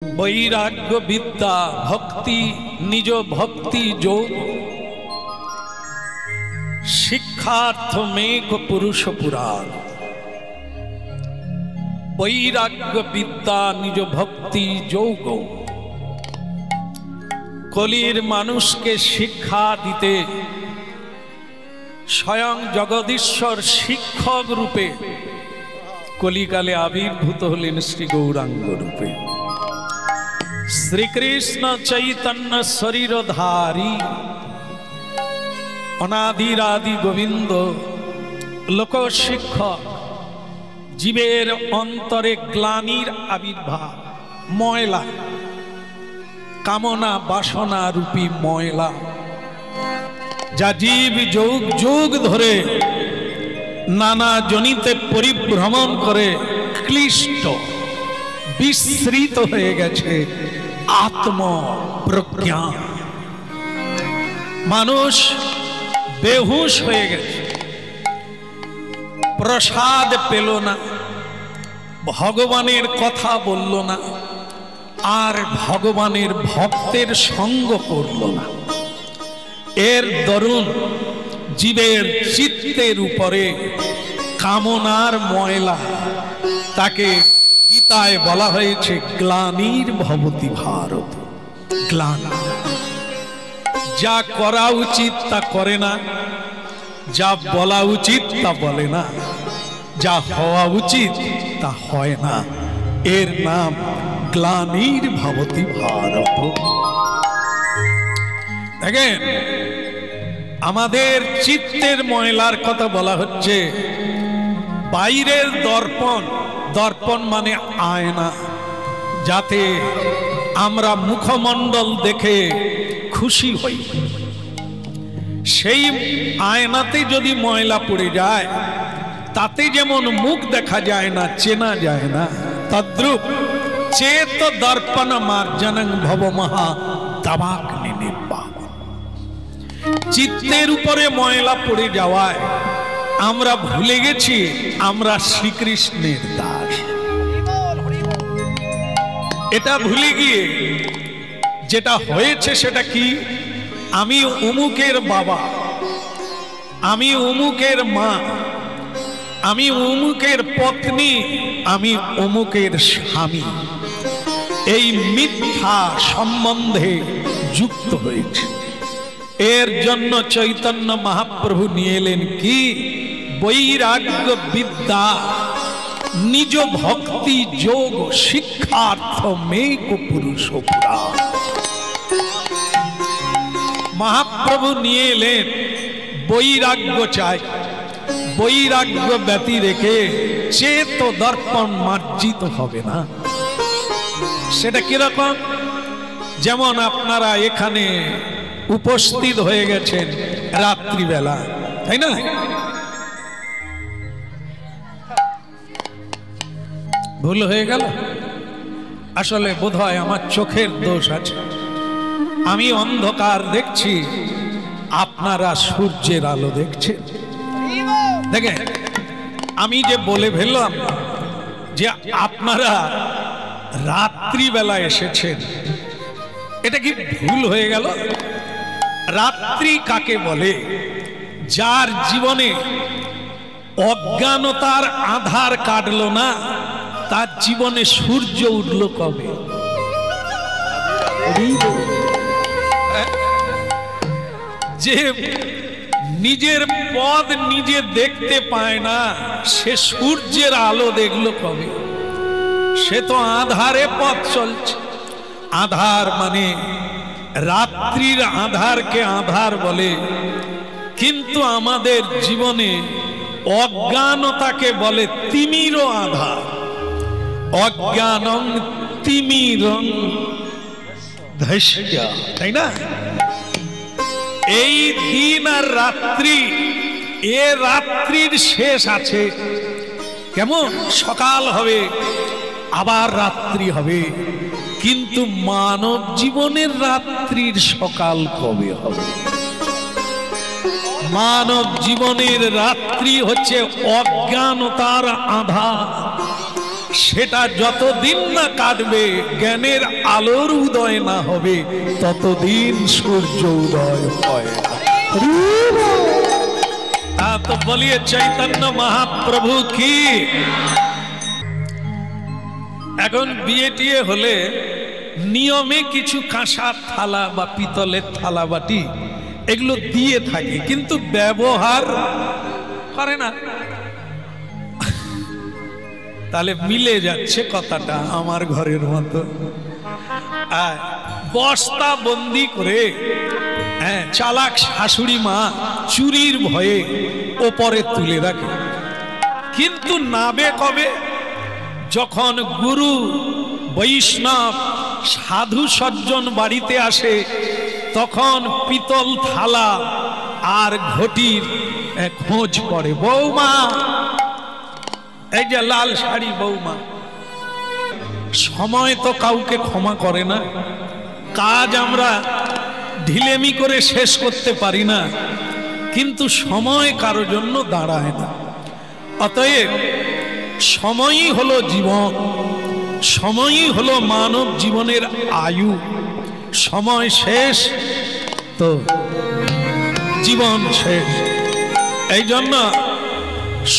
वैराग्य विद्या भक्ति निज भक्ति जोग शिक्षार्थ मेघ पुरुष पुराण। वैराग्य विद्या निज भक्ति जोग कलिर मानुष के शिक्षा दीते स्वयं जगदीश्वर शिक्षक रूपे कलिकाले आविर्भूत हलेन श्री गौरांग रूपे। श्री कृष्ण चैतन्य शरीरधारी अनादिरादि गोविंद लोक शिक्षक जीवेर अंतरे ग्लानिर आविर्भाव मयला कामना बासना रूपी मयला जा जीव जोग जोग धरे नाना जनिते परिभ्रमण करे क्लिष्ट विस्मृत हये गेछे आत्म प्रज्ञा मानुष बेहुश हये गेछे प्रसाद पेलो ना भगवानेर कथा बोललो ना आर भगवानेर भक्तेर संग करलो ना एर दरुन जीवेर चित्तेर उपरे कामनार मयला ताके गीताय बला हयेछे ग्लानिर भवति भारत। ग्लानि जा करा उचित ता करे ना जा बला उचित ता बोले ना जा हवा उचित ता हय ना एर नाम ग्लानिर भवति भारत। देखें आमादेर चित्तेर मयलार कथा बला हच्छे बाइरेर दर्पण दर्पण माने आयना जाते आमरा मुखमंडल देखे खुशी हई सेई आयनाते यदि मयला पड़े जाए ताते जेमन मुख देखा जाए ना चेना जाए ना तद्रूप चेत दर्पण मार्जनं भव महा दावाग्नि निपात। चित्तेर उपरे मयला पड़े जावाय आमरा भूले गेছি आमरा श्रीकृष्णेर दास। এটা ভুলে গিয়ে যেটা হয়েছে সেটা কি আমি অমুকের বাবা আমি অমুকের মা আমি অমুকের পত্নী আমি অমুকের স্বামী এই মিথ্যা সম্বন্ধে যুক্ত হয়েছে। एर जन्य चैतन्य महाप्रभु निये एलेन कि वैराग्य विद्या निज भक्ति जोग शिक्षार्थ मेघ पुरुष पुराण। महाप्रभु निये एलेन वैराग्य चाय वैराग्य व्यति रेखे चेत दर्पण मार्जित होबे ना सेटा कि रकम जेमन आपनारा एखाने उपस्थित হয়ে গেছেন রাত্রি বেলা তাই না ভুল হয়ে গেল আসলে বোধহয় আমার চোখের দোষ আছে আমি অন্ধকার দেখছি আপনারা সূর্যের আলো দেখছেন। দেখেন আমি যে বলে ফেললাম যে আপনারা রাত্রি বেলা এসেছেন এটা কি ভুল হয়ে গেল? रात्रि काके बोले जार जीवने अज्ञानतार आधार काटलो ना तार जीवने सूर्य उठलो कबे? जे निजेर पद निजे देखते पाए ना से सूर्येर आलो देखलो कबे? से तो आधारे पथ चलছে। आधार माने रात्रिर आधार के आधार बोले किन्तु आमादेर जीवने अज्ञानता के बोले तिमिरो आधार अज्ञानं तिमिरं धस्य ताई ना এই দিন আর রাত্রি এ রাত্রির শেষ আছে কেমন সকাল হবে আবার রাত্রি হবে किन्तु मानव जीवनेर रात्रिर सकाल कबे होबे? मानव जीवनेर रात्रि हच्छे अज्ञानतार आधार সেটা যতদিন না কাটবে, জ্ঞানের আলোর উদয় না হবে, ততদিন সূর্য উদয় হয় না। তা তো বলিয়ে চৈতন্য মহাপ্রভু কি। এখন বিয়ে টিয়ে হলে নিয়মে কিছু কাঁসার থালা বা পিতলের থালা বাটি এগুলো দিয়ে থাকে, কিন্তু ব্যবহার করে না। তাহলে মিলে যাচ্ছে কথাটা আমার ঘরের মতো। বস্তা বন্দি করে চালাক শাশুড়ি মা চুরির ভয়ে ওপরে তুলে রাখে, কিন্তু নাবে কবে? যখন গুরু বৈষ্ণব সাধু সজ্জন বাড়িতে আসে, তখন পিতল থালা আর ঘটির খোঁজ পড়ে। বৌমা, এই যে লাল শাড়ি বৌমা। সময় তো কাউকে ক্ষমা করে না, কাজ আমরা ঢিলেমি করে শেষ করতে পারি না, কিন্তু সময় কারো জন্য দাঁড়ায় না। অতএব সময়ই হলো জীবন, সময়ই হলো মানব জীবনের আয়ু। সময় শেষ তো জীবন শেষ। এই জন্য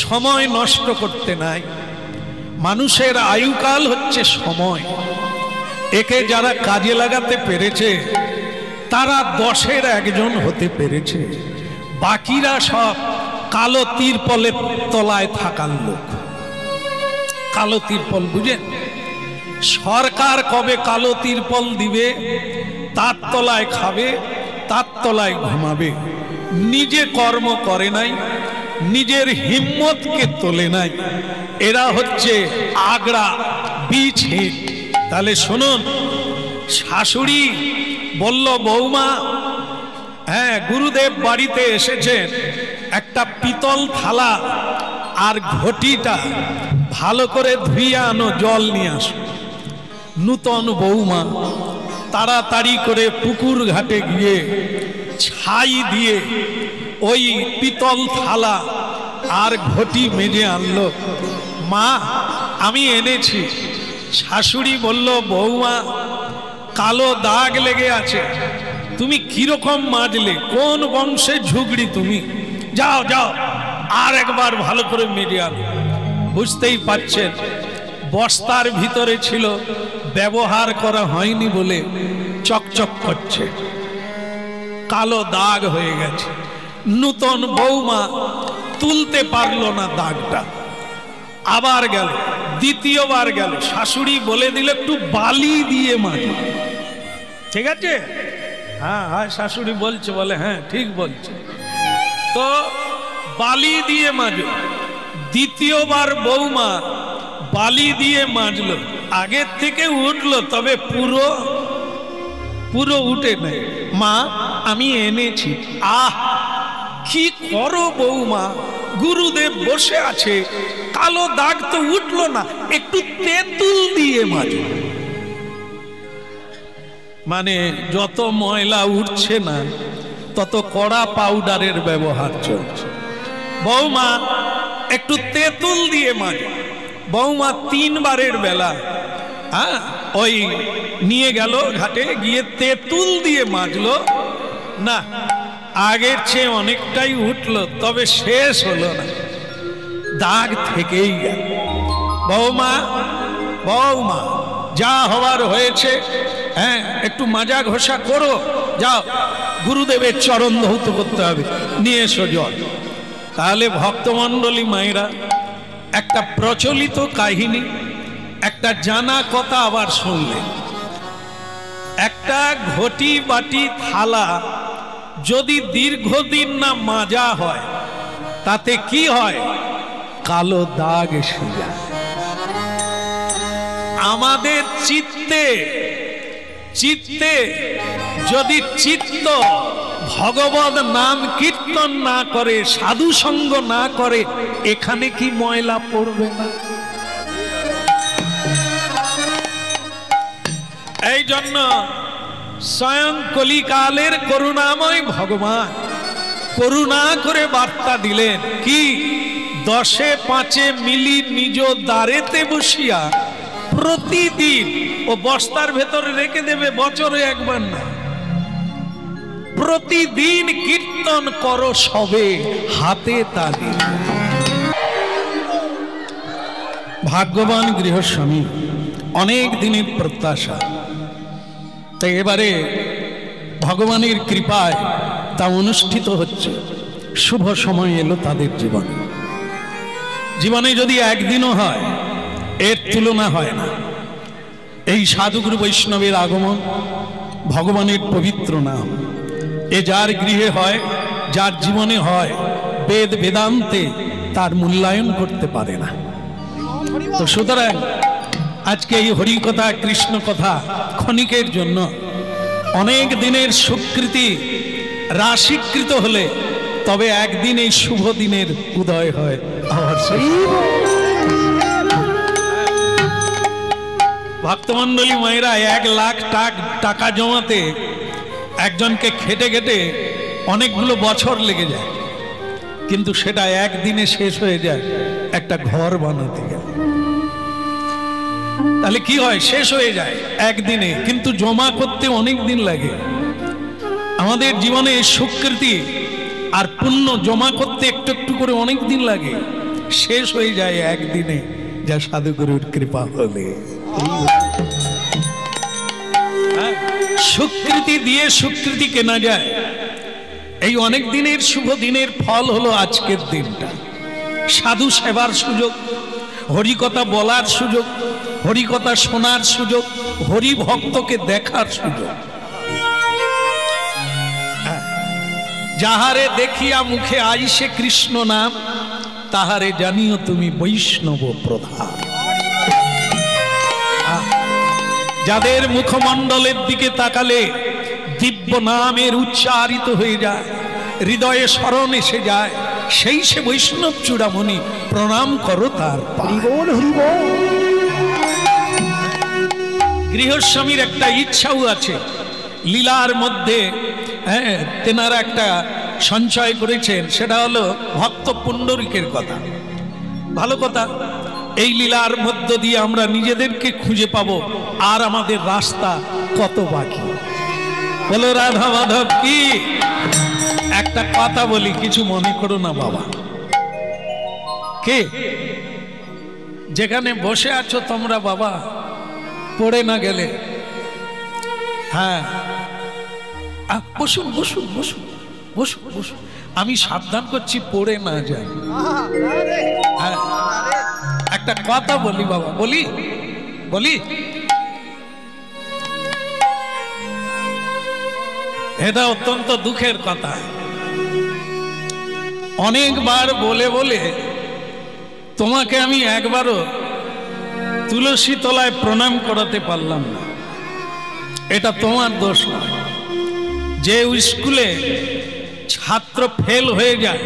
সময় নষ্ট করতে নাই। মানুষের আয়ুকাল হচ্ছে সময়। একে যারা কাজে লাগাতে পেরেছে তারা 10-এর একজন হতে পেরেছে, বাকিরা সব কালো তিরপলের তলায় থাকার লোক। কালো তিরপল বুঝেন? সরকার কবে কালো তিরপল দিবে, তার তলায় খাবে, তার তলায় ঘুমাবে। নিজে কর্ম করে নাই, নিজের হিম্মতকে তোলে নাই। এরা হচ্ছে আগড়া বীজহীন। তাহলে শুনুন, শাশুড়ি বলল, বৌমা, গুরুদেব বাড়িতে এসেছেন, একটা পিতল থালা আর ঘটিটা ভালো করে ধুয়ে আনো, জল নিয়ে আসো। নূতন বৌমা তাড়াতাড়ি করে পুকুর ঘাটে গিয়ে ছাই দিয়ে ওই পিতল থালা আর ঘটি মেজে আনলো। মা, আমি এনেছি। শাশুড়ি বলল, বৌমা, কালো দাগ লেগে আছে, তুমি কিরকম মাজলে? কোন বংশে ঝুগড়ি তুমি? যাও যাও, আর একবার ভালো করে মেজে আনো। বুঝতেই পারছেন, বস্তার ভিতরে ছিল, ব্যবহার করা হয়নি বলে চকচক করছে, কালো দাগ হয়ে গেছে। নূতন বৌমা তুলতে পারলো না দাগটা। আবার গেল, দ্বিতীয়বার গেল, শাশুড়ি বলে দিল, একটু বালি দিয়ে মাজো। ঠিক আছে? হ্যাঁ হ্যাঁ, শাশুড়ি বলছে, বলে হ্যাঁ ঠিক বলছে। তো বালি দিয়ে মাজো। দ্বিতীয়বার বৌমা বালি দিয়ে মাজলো, আগের থেকে উঠলো, তবে পুরো উঠে নেই। মা, আমি এনেছি। আহ, কি করো বৌমা? গুরুদেব বসে আছে, কালো দাগ তো উঠলো না, একটু তেঁতুল দিয়ে মাজো। মানে যত ময়লা উঠছে না, তত কড়া পাউডারের ব্যবহার চলছে। বৌমা, একটু তেঁতুল দিয়ে মাজো। বৌমা 3 বারের বেলা ওই নিয়ে গেল ঘাটে, গিয়ে তেঁতুল দিয়ে মাজলো না, আগের চেয়ে অনেকটাই উঠলো, তবে শেষ হলো না, দাগ থেকেই গেল। বৌমা, বৌমা, যা হওয়ার হয়েছে, একটু মাজা ঘষা করো, যাও, গুরুদেবের চরণ ধৌত করতে হবে, নিয়ে এসো জল। তাহলে ভক্তমণ্ডলী মায়েরা, একটা প্রচলিত কাহিনী, একটা জানা কথা আবার শুনলেন। একটা ঘটি বাটি থালা যদি দীর্ঘদিন না মাজা হয়, তাতে কি হয়? কালো দাগ এসে যায়। আমাদের চিত্তে যদি চিত্ত ভগবত নাম কীর্তন না করে, সাধু সঙ্গ না করে, এখানে কি ময়লা পড়বে না? এই জন্য স্বয়ং কলিকালের করুণাময় ভগবান করুণা করে বার্তা দিলেন কি? দশে পাঁচে মিলি নিজ দ্বারেতে বসিয়া প্রতিদিন ও বস্তার ভেতরে রেখে দেবে, বছরে একবার না, প্রতিদিন কীর্তন করো সবে হাতে তালি। ভাগ্যবান গৃহস্বামী, অনেক দিনের প্রত্যাশা, তাই এবারে ভগবানের কৃপায় তা অনুষ্ঠিত হচ্ছে। শুভ সময় এলো তাদের জীবনে। জীবনে যদি একদিনও হয়, এর তুলনা হয় না। এই সাধুগুরু বৈষ্ণবের আগমন, ভগবানের পবিত্র নাম, এ যার গৃহে হয়, যার জীবনে হয়, বেদ বেদান্তে তার মূল্যায়ন করতে পারে না। তো সুতরাং আজকে এই হরিকথা কৃষ্ণ কথা ক্ষণিকের জন্য অনেক দিনের সুকৃতি রাশিকৃত হলে তবে একদিন এই শুভ দিনের উদয় হয়। ভক্তমন্ডলী মায়েরা 1 লাখ টাকা জমাতে একজনকে খেটে খেটে অনেকগুলো বছর লেগে যায়, কিন্তু সেটা একদিনে শেষ হয়ে যায় একটা ঘর বানাতে গেলে। তাহলে কি হয়? শেষ হয়ে যায় একদিনে, কিন্তু জমা করতে অনেক দিন লাগে। আমাদের জীবনে সুকৃতি আর পুণ্য জমা করতে একটু একটু করে অনেক দিন লাগে, শেষ হয়ে যায় একদিনে, যা সাধুগুরুর কৃপা হলে। সুকৃতি দিয়ে সুকৃতি কেনা যায়। এই অনেক দিনের শুভ দিনের ফল হলো আজকের দিনটা। সাধু সেবার সুযোগ, হরিকথা বলার সুযোগ, হরিকথা শোনার সুযোগ, হরি ভক্তকে দেখার সুযোগ। যাহারে দেখিয়া মুখে আইসে কৃষ্ণ নাম, তাহারে জানিও তুমি বৈষ্ণব প্রধান। যাদের মুখমণ্ডলের দিকে তাকালে দিব্য নামের উচ্চারিত হয়ে যায়, হৃদয়ে স্মরণ এসে যায়, সেই সে বৈষ্ণব চূড়ামণি, প্রণাম করো তার পায়ে। গৃহস্বামীর একটা ইচ্ছাও আছে, লীলার মধ্যে তেনারা একটা সঞ্চয় করেছেন, সেটা হলো ভক্ত পুণ্ডরিকের কথা। ভালো কথা, এই লীলার মধ্য দিয়ে আমরা নিজেদেরকে খুঁজে পাবো, আর আমাদের রাস্তা কত বাকি। বলো রাধা মাধব কি। একটা কথা বলি, কিছু মনে করো না বাবা। কে যেখানে বসে আছো তোমরা বাবা, পড়ে না গেলে, হ্যাঁ বসুন বসুন বসুন বসুন বসুন, আমি সাবধান করছি পড়ে না যায়। হ্যাঁ একটা কথা বলি বাবা, বলি বলি, এটা অত্যন্ত দুঃখের কথা। অনেকবার বলে বলে তোমাকে আমি একবারও তুলসী তলায় প্রণাম করাতে পারলাম না। এটা তোমার দোষ না। যে স্কুলে ছাত্র ফেল হয়ে যায়,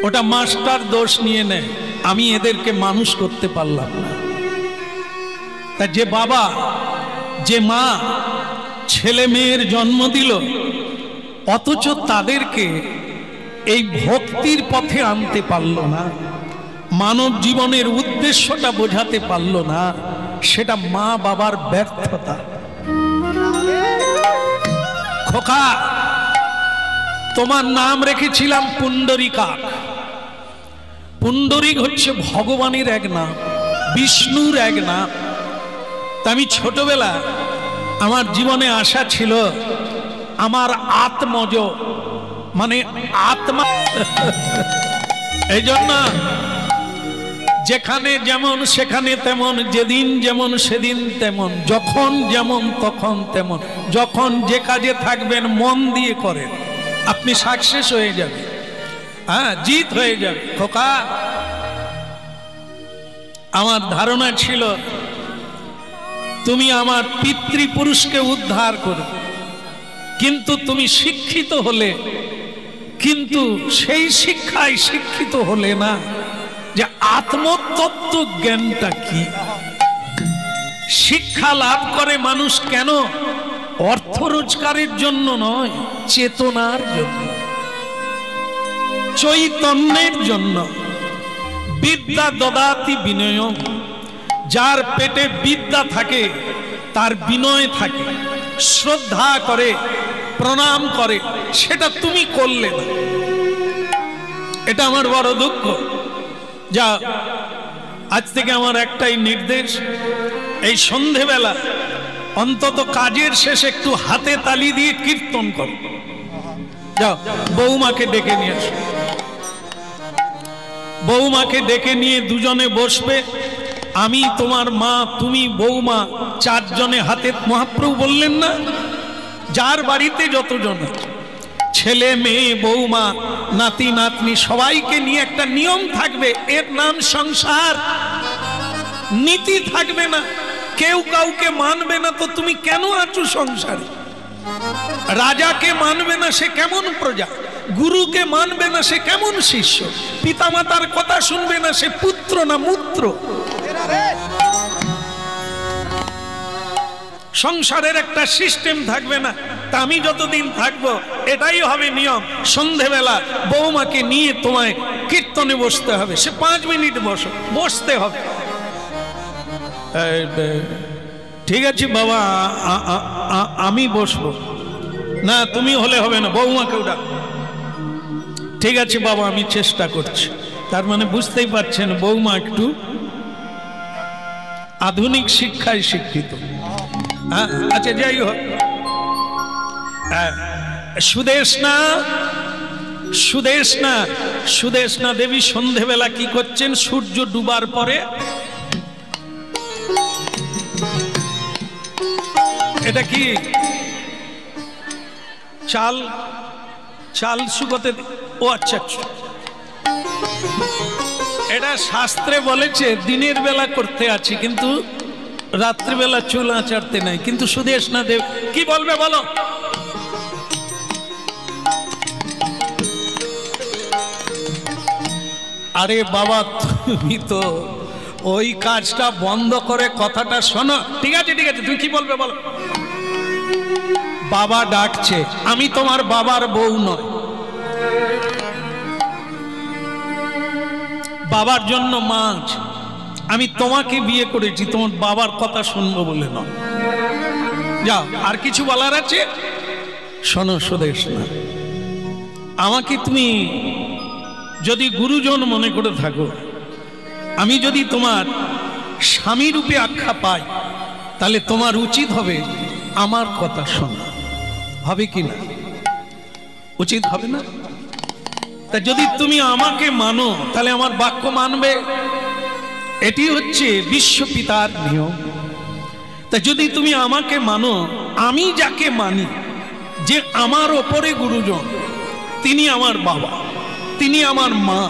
ওটা মাস্টার দোষ নিয়ে নেয়, আমি এদেরকে মানুষ করতে পারলাম না। তা যে বাবা যে মা ছেলে মেয়ের জন্ম দিল, অথচ তাদেরকে এই ভক্তির পথে আনতে পারল না, মানব জীবনের উদ্দেশ্যটা বোঝাতে পারল না, সেটা মা বাবার ব্যর্থতা। খোকা, তোমার নাম রেখেছিলাম পুণ্ডরিকাক। পুণ্ডরিক হচ্ছে ভগবানের এক নাম, বিষ্ণুর এক নাম। তা আমি ছোটবেলা আমার জীবনে আশা ছিল আমার আত্মজ মানে আত্মা, এই জন্য যেখানে যেমন সেখানে তেমন, যেদিন যেমন সেদিন তেমন, যখন যেমন তখন তেমন। যখন যে কাজে থাকবেন মন দিয়ে করেন, আপনি সাকসেস হয়ে যাবেন, হ্যাঁ জিত হয়ে যাবে। খোকা, আমার ধারণা ছিল তুমি আমার পিতৃপুরুষকে উদ্ধার করবে, কিন্তু তুমি শিক্ষিত হলে, কিন্তু সেই শিক্ষায় শিক্ষিত হলে না যে আত্মতত্ত্ব জ্ঞানটা কি। শিক্ষা লাভ করে মানুষ কেন? অর্থ রোজগারের জন্য নয়, চেতনার জন্য। চৈতন্যের জন্য বিদ্যা দদাতি বিনয়ম, যার পেটে বিদ্যা থাকে তার বিনয় থাকে, শ্রদ্ধা করে, প্রণাম করে, সেটা তুমি করলে না। এটা আমার বড় দুঃখ। যা আজ থেকে আমার একটাই নির্দেশ, এই সন্ধেবেলা অন্তত কাজের শেষে একটু হাতে তালি দিয়ে কীর্তন করো। যাও বৌমাকে ডেকে নিয়ে আসো, বৌমাকে ডেকে নিয়ে দুজনে বসবে, আমি তোমার মা, তুমি বৌমা, চারজনে হাতে। মহাপ্রভু বললেন না, যার বাড়িতে যতজন আছে, ছেলে মেয়ে বৌমা নাতি নাতনি সবাইকে নিয়ে একটা নিয়ম থাকবে, এর নাম সংসার। নীতি থাকবে না, কেউ কাউকে মানবে না, তো তুমি কেন আছো সংসারে? রাজাকে মানবে না, সে কেমন প্রজা? গুরুকে মানবে না, সে কেমন শিষ্য? পিতামাতার কথা শুনবে না, সে পুত্র না মূত্র? সংসারের একটা সিস্টেম থাকবে না। তা আমি যতদিন থাকবো এটাই হবে নিয়ম। সন্ধেবেলা বৌমাকে নিয়ে তোমায় কীর্তনে বসতে হবে, সে 5 মিনিট বসো, বসতে হবে। ঠিক আছে বাবা, আমি বসবো না, তুমি হলে হবে না, বৌমাকেও ডাক। ঠিক আছে বাবা, আমি চেষ্টা করছি। তার মানে বুঝতেই পারছেন বৌমা একটু আধুনিক শিক্ষায় শিক্ষিত। আচ্ছা যাই হোক, সুদেশনা সুদেশনা সুদেশনা দেবী সন্ধেবেলা কি করছেন? সূর্য ডুবার পরে এটা কি চাল চাল শুকোতে? ও আচ্ছা, এটা শাস্ত্রে বলেছে দিনের বেলা করতে আছে, কিন্তু রাত্রিবেলা চুল আঁচাড়তে নাই। কিন্তু সুদেশনা দেব কি বলবে বলো? আরে বাবা, তুমি তো ওই কাজটা বন্ধ করে কথাটা শোনো। ঠিক আছে ঠিক আছে, তুমি কি বলবে বলো? বাবা ডাকছে, আমি তোমার বাবার বউ নয়, বাবার জন্য মাছ, আমি তোমাকে বিয়ে করেছি, তোমার বাবার কথা শুনবো বলে নয়। যাও, আর কিছু বলার আছে? শোনো সুদেশনা, আমাকে তুমি যদি গুরুজন মনে করে থাকো, আমি যদি তোমার স্বামী রূপে আখ্যা পাই, তাহলে তোমার উচিত হবে আমার কথা শোনা। হবে কি না? উচিত হবে না? তা যদি তুমি আমাকে মানো, তাহলে আমার বাক্য মানবে। এটি হচ্ছে বিশ্বপিতার নিয়ম। তা যদি তুমি আমাকে মানো, আমি যাকে মানি, যে আমার ওপরে গুরুজন, তিনি আমার বাবা, তিনি আমার মা,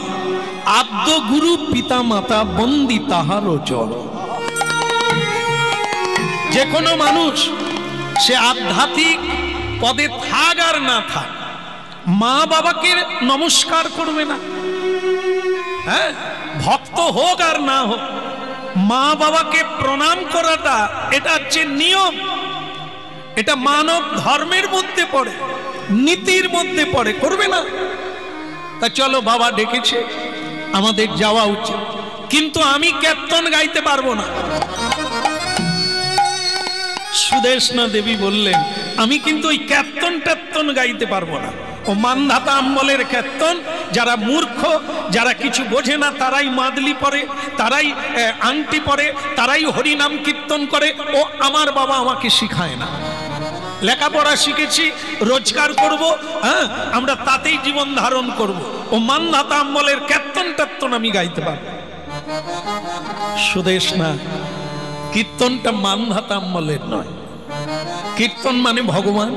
আদ্য গুরু পিতা মাতা বন্দি তাহার চর। যে কোনো মানুষ সে আধ্যাত্মিক পদে থাক আর না থাক, মা বাবাকে নমস্কার করবে না। হ্যাঁ, ভক্ত হোক আর না হোক, মা বাবাকে প্রণাম করাটা এটা হচ্ছে নিয়ম। এটা মানব ধর্মের মধ্যে পড়ে, নীতির মধ্যে পড়ে, করবে না? তা চলো, বাবা ডেকেছে, আমাদের যাওয়া উচিত। কিন্তু আমি কীর্তন গাইতে পারবো না। সুদেশনা দেবী বললেন, আমি কিন্তু ওই কীর্তন গাইতে পারবো না। ও মানধাতা আম্বলের কীর্তন, যারা মূর্খ, যারা কিছু বোঝে না, তারাই মাদলি পরে, তারাই আংটি পরে, তারাই হরিনাম কীর্তন করে। ও আমার বাবা আমাকে শিখায় না। লেখাপড়া শিখেছি, রোজগার করব, হ্যাঁ, আমরা তাতেই জীবন ধারণ করব। ও মানধাতা আম্বলের কীর্তন আমি গাইতে পারবো। সুদেশনা, কীর্তনটা মানধাতা আম্বলের নয়। কীর্তন মানে ভগবান,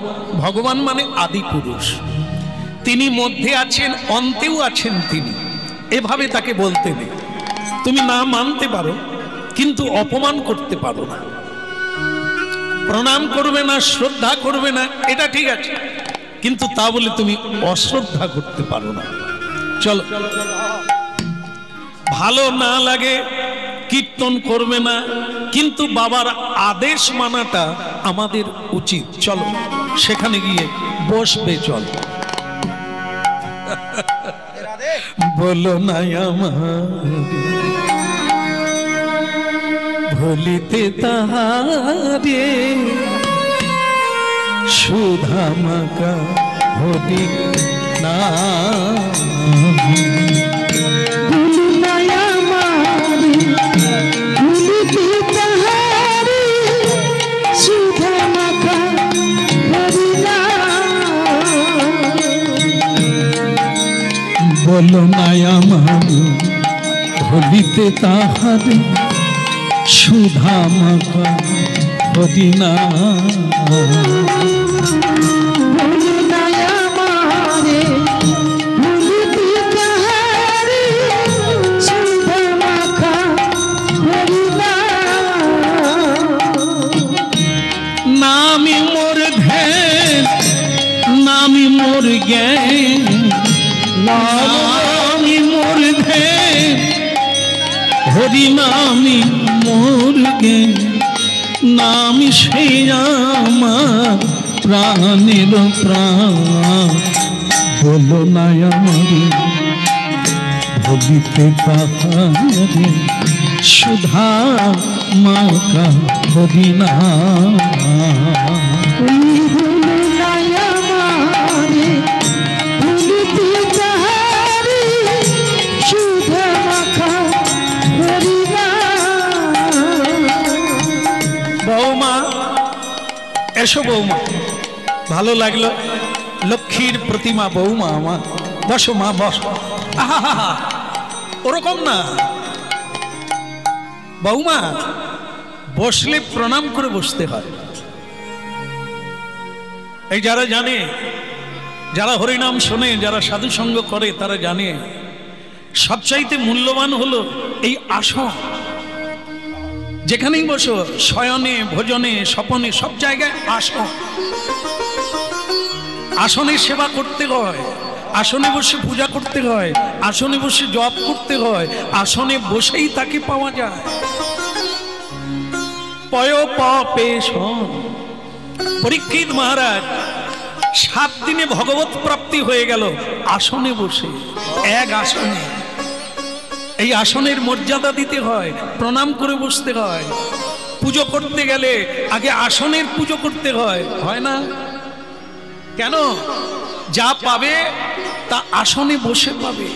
ভগবান মানে আদি পুরুষ। তিনি মধ্যে আছেন, অন্তেও আছেন তিনি, এভাবে তাকে বলতে নেই। তুমি না মানতে পারো, কিন্তু অপমান করতে পারো না। প্রণাম করবে না, শ্রদ্ধা করবে না, এটা ঠিক আছে, কিন্তু তা বলে তুমি অশ্রদ্ধা করতে পারো না। চলো, ভালো না লাগে কীর্তন করবে না, কিন্তু বাবার আদেশ মানাটা আমাদের উচিত। চলো সেখানে গিয়ে বসবে। চল বলো না আমার ভুলিতে তাহারে সুধামাকা হরি না বলো না আমার ভুলিতে তাহারে সুধামাকা হরি না নামি মোর ধ্যান নামি মোর জ্ঞান নামি মোর ধ্যান হরি নামি মোর জ্ঞান নামি সেই আমার প্রাণের প্রাণ বলো না আমার ভুলিতে তাহারে সুধা মাকা হরি না বৌমা এসো বৌমা ভালো লাগলো লক্ষ্মীর প্রতিমা বৌমা আমার বসো মা বসো আহা ওরকম না বৌমা বসলে প্রণাম করে বসতে হয় এই যারা জানে যারা হরিনাম শোনে যারা সাধু সঙ্গ করে তারা জানে সবচাইতে মূল্যবান হলো এই আসন যেখানেই বসো শয়নে ভোজনে স্বপনে সব জায়গায় আসন আসনে সেবা করতে হয় আসনে বসে পূজা করতে হয় আসনে বসে জপ করতে হয় আসনে বসেই তাকে পাওয়া যায় পরীক্ষিত মহারাজ 7 দিনে ভগবত প্রাপ্তি হয়ে গেল আসনে বসে এক আসনে এই আসনের মর্যাদা দিতে হয় প্রণাম করে বসতে হয় পুজো করতে গেলে আগে আসনের পুজো করতে হয় হয় না কেন যা পাবে তা আসনে বসে পাবে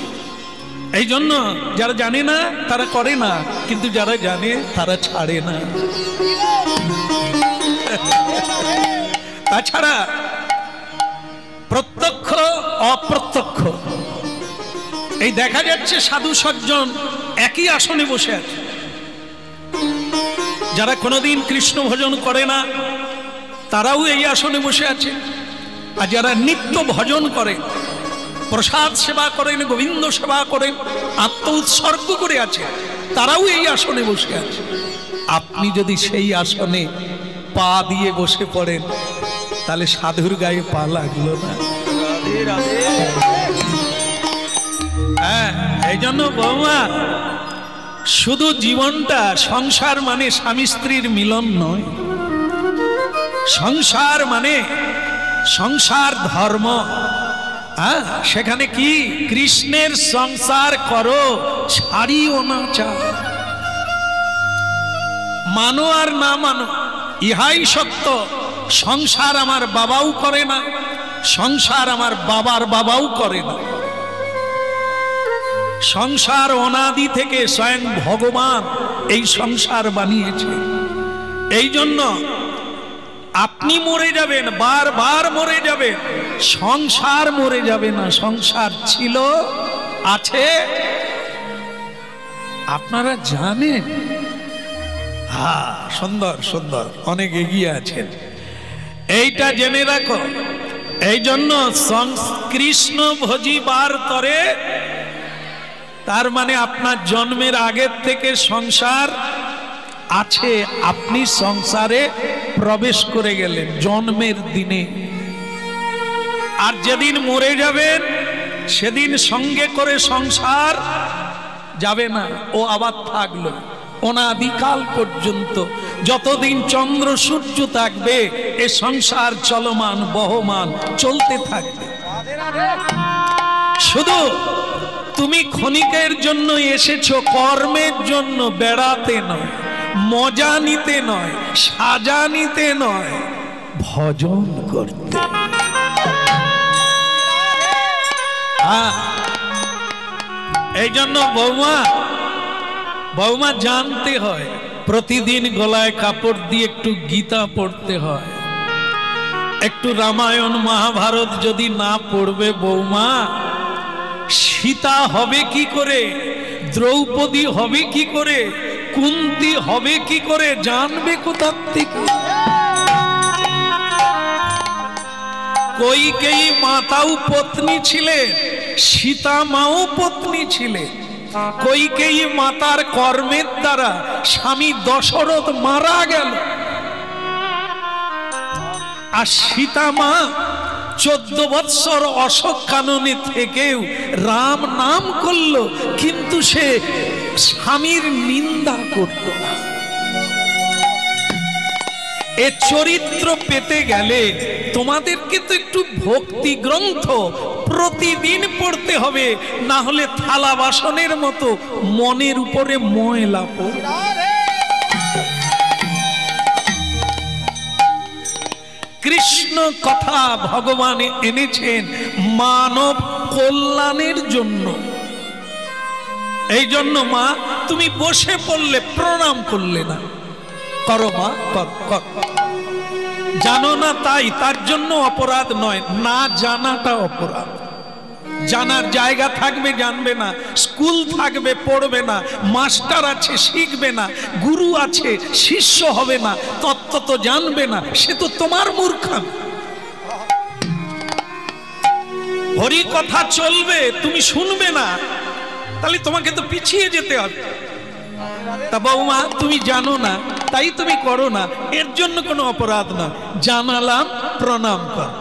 এই জন্য যারা জানে না তারা করে না কিন্তু যারা জানে তারা ছাড়ে না তাছাড়া প্রত্যক্ষ অপ্রত্যক্ষ এই দেখা যাচ্ছে সাধু সজ্জন একই আসনে বসে আছে যারা কোনোদিন কৃষ্ণ ভজন করে না তারাও এই আসনে বসে আছে আর যারা নিত্য ভজন করে প্রসাদ সেবা করেন গোবিন্দ সেবা করেন আত্ম উৎসর্গ করে আছে তারাও এই আসনে বসে আছে আপনি যদি সেই আসনে পা দিয়ে বসে পড়েন তাহলে সাধুর গায়ে পা লাগলো না হ্যাঁ এই জন্য বৌমা শুধু জীবনটা সংসার মানে স্বামী স্ত্রীর মিলন নয় সংসার মানে সংসার ধর্ম সেখানে কি কৃষ্ণের সংসার করো ছাড়িও না চাও মানো আর না মানো ইহাই সত্য সংসার আমার বাবাও করে না সংসার আমার বাবার বাবাও করে না সংসার অনাদি থেকে স্বয়ং ভগবান এই সংসার বানিয়েছে এই জন্য আপনি মরে যাবেন বারবার মরে যাবেন সংসার মরে যাবে না সংসার ছিল আছে আপনারা জানেন হ্যাঁ সুন্দর সুন্দর অনেক এগিয়ে আছেন এইটা জেনে রাখো এই জন্য কৃষ্ণ ভোজি বার করে তার মানে আপনার জন্মের আগের থেকে সংসার আছে আপনি সংসারে প্রবেশ করে গেলেন জন্মের দিনে আর যেদিন মরে যাবেন সেদিন সঙ্গে করে সংসার যাবে না ও আবার থাকলো অনাদিকাল পর্যন্ত যতদিন চন্দ্র সূর্য থাকবে এ সংসার চলমান বহমান চলতে থাকবে শুধু তুমি ক্ষণিকের জন্য এসেছো, কর্মের জন্য, বেড়াতে নয়, মজা নিতে নয়, সাজা নিতে নয়, ভজন করতে। এই জন্য বৌমা জানতে হয়, প্রতিদিন গলায় কাপড় দিয়ে একটু গীতা পড়তে হয়, একটু রামায়ণ মহাভারত যদি না পড়বে বৌমা, সীতা হবে কি করে, দ্রৌপদী হবে কি করে, কুন্তি হবে কি করে, জানবে কোথা থেকে? কৈকেয়ী মাতাও পত্নী ছিলেন, সীতা মাও পত্নী ছিলেন। কৈকেয়ী মাতার কর্মের দ্বারা স্বামী দশরথ মারা গেল, আর সীতা মা 14 বৎসর অশোক কাননে থেকেও রাম নাম করলো, কিন্তু সে স্বামীর নিন্দা করত না। এ চরিত্র পেতে গেলে তোমাদেরকে তো একটু ভক্তি গ্রন্থ প্রতিদিন পড়তে হবে, না হলে থালা বাসনের মতো মনের উপরে ময়লা পড়বে। কৃষ্ণ কথা ভগবান এনেছেন মানব কল্যাণের জন্য। এই জন্য মা, তুমি বসে পড়লে প্রণাম করলে না, করো মা, কর। জানো না তাই, তার জন্য অপরাধ নয়, না জানাটা অপরাধ। জানার জায়গা থাকবে, জানবে না, স্কুল থাকবে, পড়বে না, মাস্টার আছে, শিখবে না, গুরু আছে, শিষ্য হবে না, তত্ত্ব তো জানবে না, সে তো তোমার মূর্খামি। হরি কথা চলবে, তুমি শুনবে না, তাহলে তোমাকে তো পিছিয়ে যেতে হবে। তা বৌমা, তুমি জানো না তাই তুমি করো না, এর জন্য কোনো অপরাধ না। জানালাম, প্রণাম কর।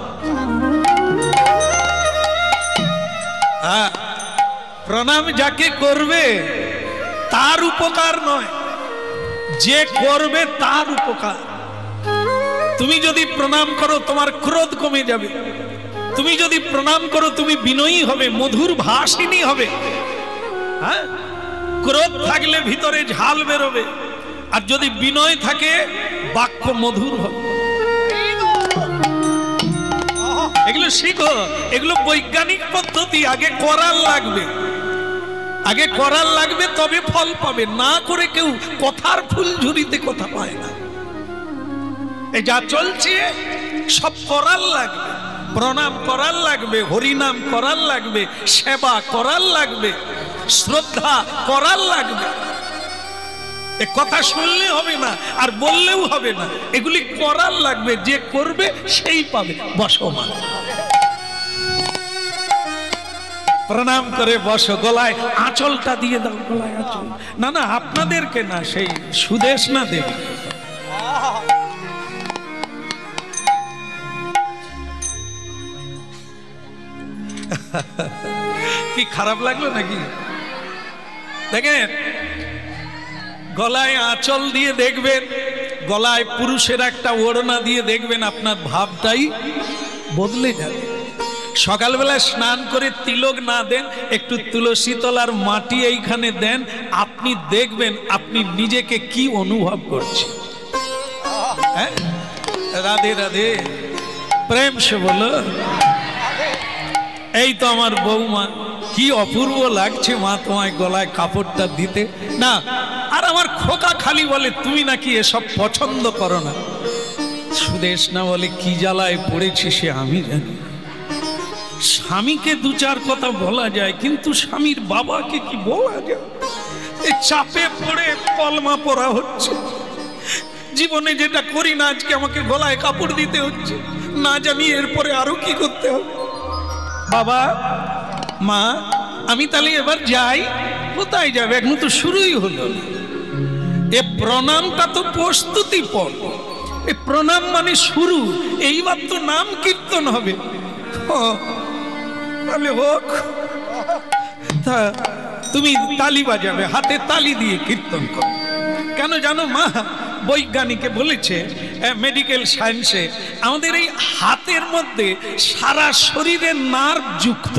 প্রণাম যাকে করবে তার উপকার নয়, যে করবে তার উপকার। তুমি যদি প্রণাম করো তোমার ক্রোধ কমে যাবে, তুমি যদি প্রণাম করো তুমি বিনয়ী হবে, মধুর ভাষিনী হবে। হ্যাঁ, ক্রোধ থাকলে ভিতরে ঝাল বেরোবে, আর যদি বিনয় থাকে বাক্য মধুর হবে। এগুলো শিখো, এগুলো বৈজ্ঞানিক পদ্ধতি। আগে করার লাগবে, তবে ফল পাবে। না করে কেউ কথার ফুল ঝুরিতে কথা পায় না। এই যা চলছে সব করার লাগবে, প্রণাম করার লাগবে, হরিনাম করার লাগবে, সেবা করার লাগবে, শ্রদ্ধা করার লাগবে। এ কথা শুনলে হবে না, আর বললেও হবে না, এগুলি করার লাগবে। যে করবে সেই পাবে। বসো মা, প্রণাম করে বসো। গলায় আঁচলটা দিয়ে দাও, গলায় আঁচল। না, আপনাদেরকে না, সেই সুদেশ না দেবে। কি খারাপ লাগলো নাকি? দেখেন, গলায় আঁচল দিয়ে দেখবেন, গলায় পুরুষের একটা ওড়না দিয়ে দেখবেন, আপনার ভাবটাই বদলে যাবে। সকালবেলায় স্নান করে তিলক না দেন, একটু তুলসী তলার মাটি এইখানে দেন, আপনি দেখবেন আপনি নিজেকে কি অনুভব করছেন। হ্যাঁ, রাধে রাধে, প্রেম সে বলো। এই তো আমার বৌমা, কি অপূর্ব লাগছে মা তোমায় গলায় কাপড়টা দিতে। না, আর আমার খোকা খালি বলে তুমি নাকি এসব পছন্দ করো না। সুদেশ না বলে কি জ্বালায় পড়েছি সে আমি জানি। স্বামীকে দু চার কথা বলা যায়, কিন্তু স্বামীর বাবাকে কি বলা যায়? এই চাপে পড়ে কলমা পড়া হচ্ছে। জীবনে যেটা করি না, আজকে আমাকে গলায় কাপড় দিতে হচ্ছে। না জানি এরপরে আরো কি করতে হবে। বাবা, মা, আমি তাহলে এবার যাই। কোথায় যাবে? এখন তো শুরুই হলো। এ প্রণামটা তো প্রস্তুতি পর্ব। এ প্রণাম মানে শুরু। এইবার তো নাম কীর্তন হবে। তাহলে হোক, তুমি তালি বাজাবে, হাতে তালি দিয়ে কীর্তন করো। কেন জানো মা? বৈজ্ঞানিকে বলেছে, মেডিকেল সায়েন্সে, আমাদের এই হাতের মধ্যে সারা শরীরের নার্ভ যুক্ত।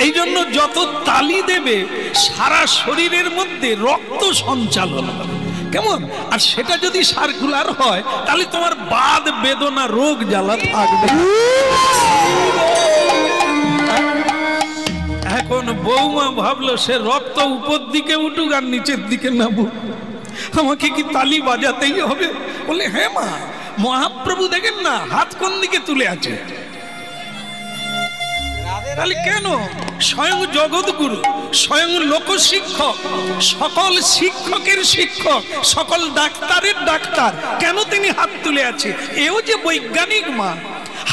এই জন্য যত তালি দেবে সারা শরীরের মধ্যে রক্ত সঞ্চালন হবে। কেমন? আর সেটা যদি সার্কুলার হয় তাহলে তোমার বাদ বেদনা রোগ জ্বালা থাকবে। এখন বৌমা ভাবলো সে রক্ত উপর দিকে উঠুক আর নিচের দিকে নামুক, আমাকে কি তালি বাজাতেই হবে? বলে হ্যাঁ মা, মহাপ্রভু দেখেন না হাত কোন দিকে তুলে আছে, তাহলে কেন? স্বয়ং জগৎগুরু, স্বয়ং লোকশিক্ষক, সকল শিক্ষকের শিক্ষক, সকল ডাক্তারের ডাক্তার, কেন তিনি হাত তুলে আছে? এও যে বৈজ্ঞানিক মা।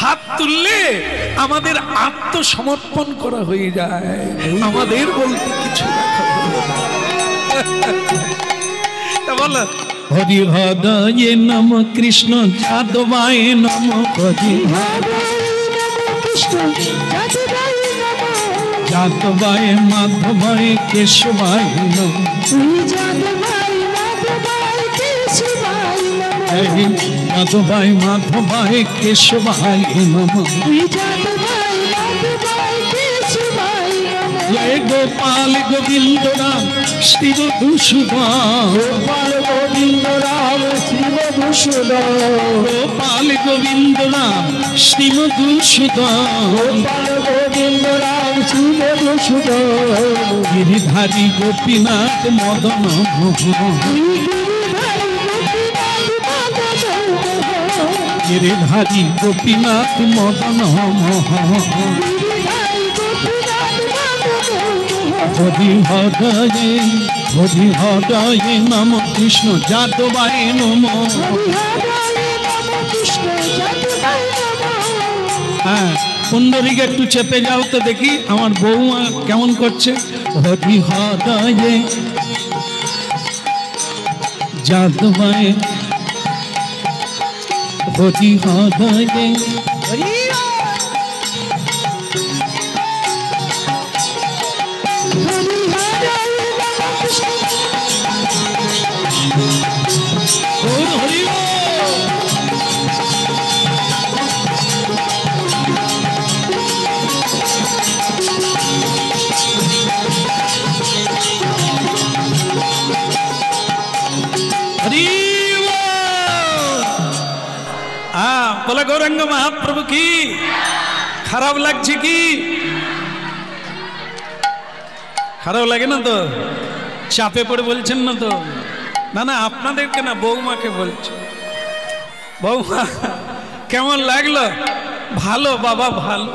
হাত তুললে আমাদের আত্মসমর্পণ করা হয়ে যায়, আমাদের বলতে কিছু বল। হরি হৃদয়ে নম কৃষ্ণ যাদবায় নম, হরি যাদবায় মাধবায় কেশবায় নম, যাদবায় মাধবায় কেশবায় নম, জয় গোপাল গোবিন্দ রাম শ্রী মধুসূদন, গোপাল গোবিন্দ রাম শ্রী মধুসূদন, গোপাল গোবিন্দ রাম শ্রী মধুসূদন, গোপাল গোবিন্দ রাম শ্রী মধুসূদন, গিরিধারী গোপীনাথ মদন মোহন, গিরিধারী গোপীনাথ মদন মোহন, হরি হৃদয়ে, হরি হৃদয়ে নম কৃষ্ণ যাদবায় নম। হ্যাঁ, পুণ্ডরীকে একটু চেপে যাও তো দেখি আমার বৌমা কেমন করছে। হরি হৃদয়ে যাদবায়, হরি হৃদয়ে, বলে গৌরাঙ্গ মহাপ্রভু কি খারাপ লাগছে? কি খারাপ লাগে না তো? চাপে পড়ে বলছেন না তো? না না, আপনাদেরকে না, বৌমাকে বলছে। বৌমা কেমন লাগলো? ভালো বাবা, ভালো।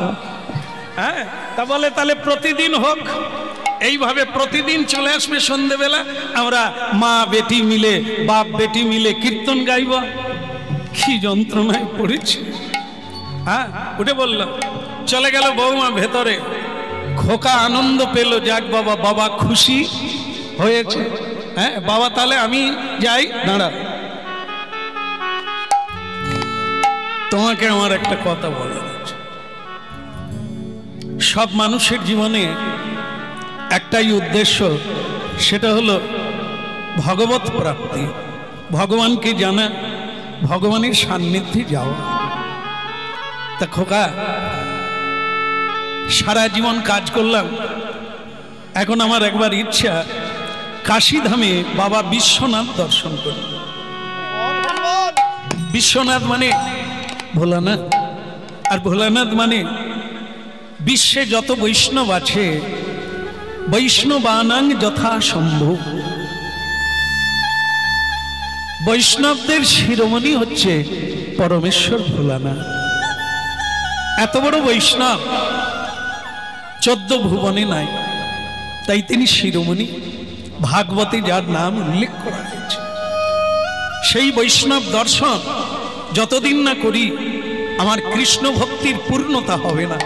হ্যাঁ, তা বলে তাহলে প্রতিদিন হোক এইভাবে, প্রতিদিন চলে আসবে সন্ধ্যেবেলা, আমরা মা বেটি মিলে, বাপ বেটি মিলে কীর্তন গাইব। কি যন্ত্রণায় পড়েছি। হ্যাঁ, উঠে বলল, চলে গেল বৌমা ভেতরে। খোকা আনন্দ পেল, যাক বাবা, বাবা খুশি হয়েছে। হ্যাঁ বাবা, তাহলে আমি যাই। দাঁড়া, তোমাকে আমার একটা কথা বলা আছে। সব মানুষের জীবনে একটাই উদ্দেশ্য, সেটা হলো ভগবত প্রাপ্তি, ভগবানকে জানা, ভগবানের সান্নিধ্যে যাওয়া। তা খোকা, সারা জীবন কাজ করলাম, এখন আমার একবার ইচ্ছা কাশীধামে বাবা বিশ্বনাথ দর্শন করব। বিশ্বনাথ মানে ভোলানাথ, আর ভোলানাথ মানে বিশ্বে যত বৈষ্ণব আছে, বৈষ্ণবানাং যথা সম্ভব। বৈষ্ণবদের শিরোমণি হচ্ছে পরমেশ্বর ভোলানাথ। এত বড় বৈষ্ণব 14 ভুবনে নাই, তাই তিনি শিরোমণি। ভাগবতে যার নাম উল্লেখ করা হয়েছে, সেই বৈষ্ণব দর্শন যতদিন না করি আমার কৃষ্ণ ভক্তির পূর্ণতা হবে না।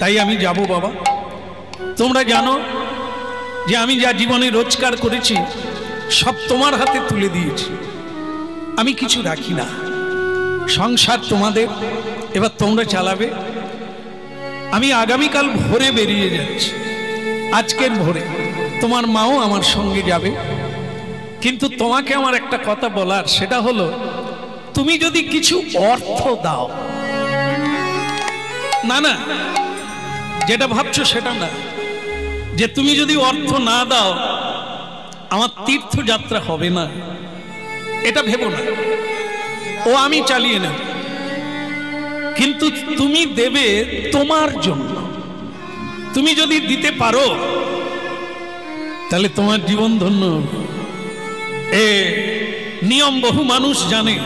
তাই আমি যাব বাবা। তোমরা জানো যে আমি যা জীবনে রোজগার করেছি সব তোমার হাতে তুলে দিয়েছি, আমি কিছু রাখি না। সংসার তোমাদের, এবার তোমরা চালাবে। আমি আগামীকাল ভোরে বেরিয়ে যাচ্ছি, আজকের ভোরে। তোমার মাও আমার সঙ্গে যাবে। কিন্তু তোমাকে আমার একটা কথা বলার, সেটা হলো তুমি যদি কিছু অর্থ দাও, না না, যেটা ভাবছো সেটা না, যে তুমি যদি অর্থ না দাও আমার তীর্থযাত্রা হবে না, এটা ভেবো না। ও আমি চালিয়ে নেব, কিন্তু তুমি দেবে তোমার জন্য। তুমি যদি দিতে পারো তাহলে তোমার জীবন ধন্য। এ নিয়ম বহু মানুষ জানে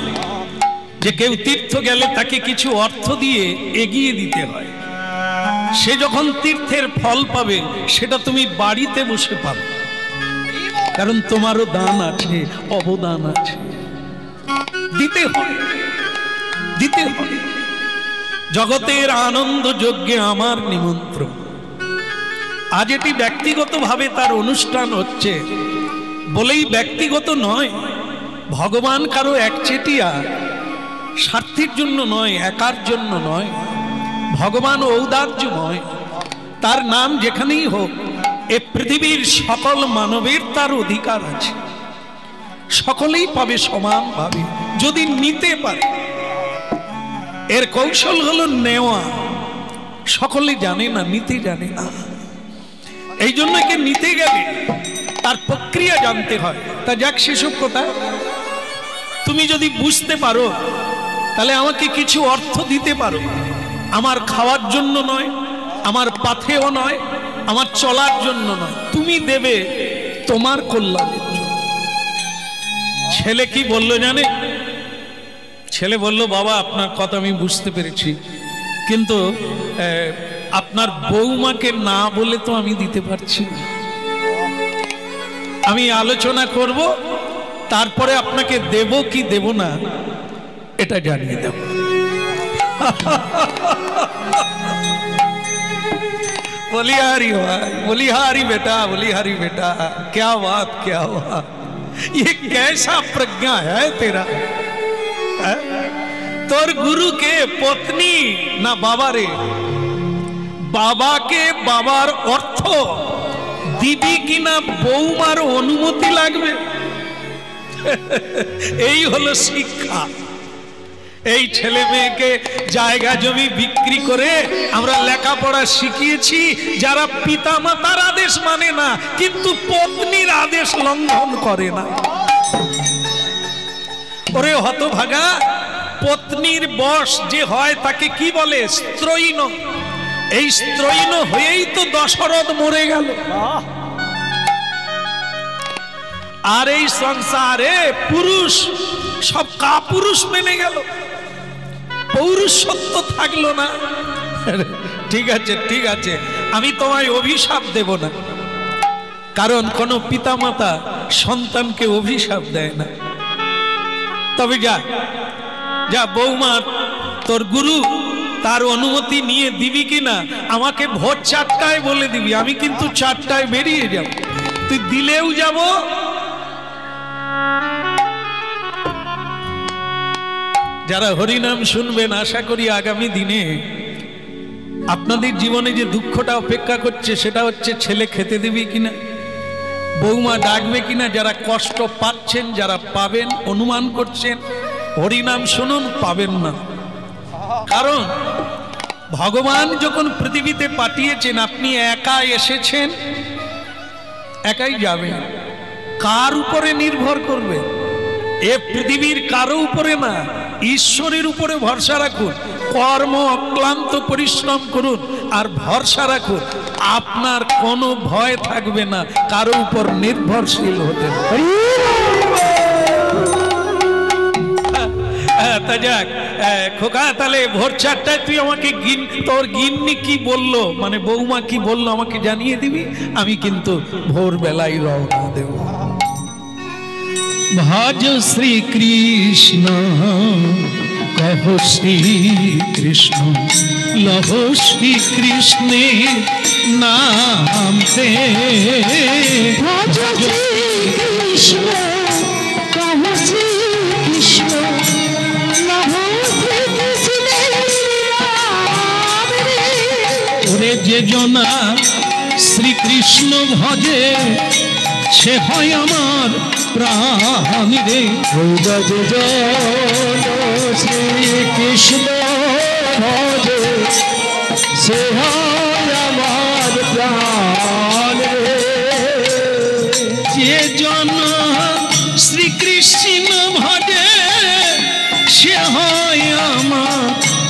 যে কেউ তীর্থ গেলে তাকে কিছু অর্থ দিয়ে এগিয়ে দিতে হয়। সে যখন তীর্থের ফল পাবে সেটা তুমি বাড়িতে বসে পাবে, কারণ তোমারও দান আছে, অবদান আছে। দিতে হয়, দিতে হয়। জগতের আনন্দ যজ্ঞে আমার নিমন্ত্রণ। আজ এটি ব্যক্তিগতভাবে তার অনুষ্ঠান হচ্ছে বলেই ব্যক্তিগত নয়, ভগবান কারো একচেটিয়া, স্বার্থের জন্য নয়, একার জন্য নয়। ভগবান ঔদার্যময়, তার নাম যেখানেই হোক এ পৃথিবীর সকল মানবের তার অধিকার আছে, সকলেই পাবে সমানভাবে যদি নিতে পারে। এর কৌশল হলো নেওয়া। সকলে জানে না, নিতে জানে না। এই জন্য একে নিতে গেলে তার প্রক্রিয়া জানতে হয়। তা যাক, সেসব কথা তুমি যদি বুঝতে পারো তাহলে আমাকে কিছু অর্থ দিতে পারো। আমার খাওয়ার জন্য নয়, আমার পাথেও নয়, আমার চলার জন্য নয়, তুমি দেবে তোমার কল্যাণের জন্য। ছেলে কি বলল জানে? ছেলে বলল, বাবা আপনার কথা আমি বুঝতে পেরেছি, কিন্তু আপনার বৌমাকে না বলে তো আমি দিতে পারছি না। আমি আলোচনা করব, তারপরে আপনাকে দেব কি দেব না এটা জানিয়ে দেব। বলিহারি ভাই, বলিহারি বেটা, বলিহারি বেটা, क्या बात, क्या बात, ये कैसा प्रज्ञा है तेरा। তোর গুরুকে পত্নী না বাবা রে, বাবাকে বাবার অর্থ দিবি কিনা বৌমার অনুমতি লাগবে। এই হলো শিক্ষা। এই ছেলে মেয়েকে জায়গা জমি বিক্রি করে আমরা লেখাপড়া শিখিয়েছি, যারা পিতা মাতার আদেশ মানে না কিন্তু পত্নীর আদেশ লঙ্ঘন করে না। ওরে হতভাগা, পত্নীর বশ যে হয় তাকে কি বলে? স্ত্রৈণ। এই স্ত্রৈণ হয়েই তো দশরথ মরে গেল। আর এই সংসারে পুরুষ সব কাপুরুষ মেনে গেল, পৌরুষত্ব থাকলো না। ঠিক আছে, ঠিক আছে, আমি তোমায় অভিশাপ দেব না, কারণ কোন পিতামাতা সন্তানকে অভিশাপ দেয় না। তবে যা যা বৌমা, তোর গুরু তার অনুমতি নিয়ে দিবি কিনা আমাকে ভোর 4টায় বলে দিবি, আমি কিন্তু 4টায় বেরিয়ে যাব। তুই দিলেও যাব, যারা হরিনাম শুনবেন আশা করি আগামী দিনে আপনাদের জীবনে যে দুঃখটা অপেক্ষা করছে সেটা হচ্ছে ছেলে খেতে দিবি কিনা, বৌমা ডাকবে কিনা। যারা কষ্ট পাচ্ছেন, যারা পাবেন অনুমান করছেন, হরিনাম শুনুন, পাবেন না। কারণ ভগবান যখন পৃথিবীতে পাঠিয়েছেন, আপনি একা এসেছেন, একাই যাবেন। কার উপরে নির্ভর করবে? এ পৃথিবীর কারো উপরে না, ঈশ্বরের উপরে ভরসা রাখুন। কর্ম অক্লান্ত পরিশ্রম করুন আর ভরসা রাখুন, আপনার কোনো ভয় থাকবে না কারো উপর নির্ভরশীল হতে। তা যাক খোকা, তাহলে ভোর 4টায় তুই আমাকে তোর গিন্নি কি বললো, মানে বৌমা কি বললো আমাকে জানিয়ে দিবি, আমি কিন্তু ভোর বেলায় রওনা দেব। ভজ শ্রী কৃষ্ণ কহ শ্রী কৃষ্ণ, লহ শ্রী কৃষ্ণে নাম দে। ভজ শ্রী কৃষ্ণ কহ শ্রী কৃষ্ণ, লহ শ্রী কৃষ্ণে নাম দে। ওরে যে জনা শ্রীকৃষ্ণ ভজে সে হয় আমার প্রাণ রে। শ্রীকৃষ্ণ ভজে সে হয়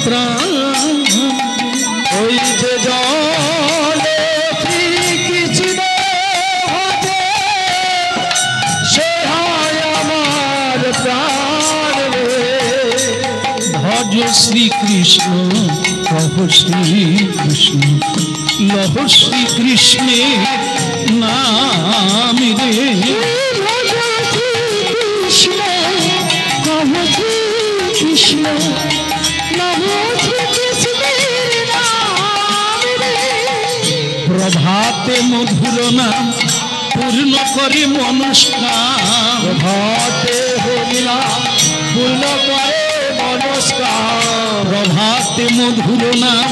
প্রাণ ওই যে জলে শ্রীকৃষ্ণ ভজে সে হয় আমার প্রাণ ভজ শ্রীকৃষ্ণ কহ শ্রীকৃষ্ণ লহ শ্রীকৃষ্ণে নাম রে কৃষ্ণ কহ শ্রীকৃষ্ণ লহ শ্রীকৃষ্ণের নাম রে প্রভাতে মধুর নাম পূর্ণ করে মনস্কাম প্রভাতে হরিলা পূর্ণ করে মনস্কাম প্রভাতে মধুর নাম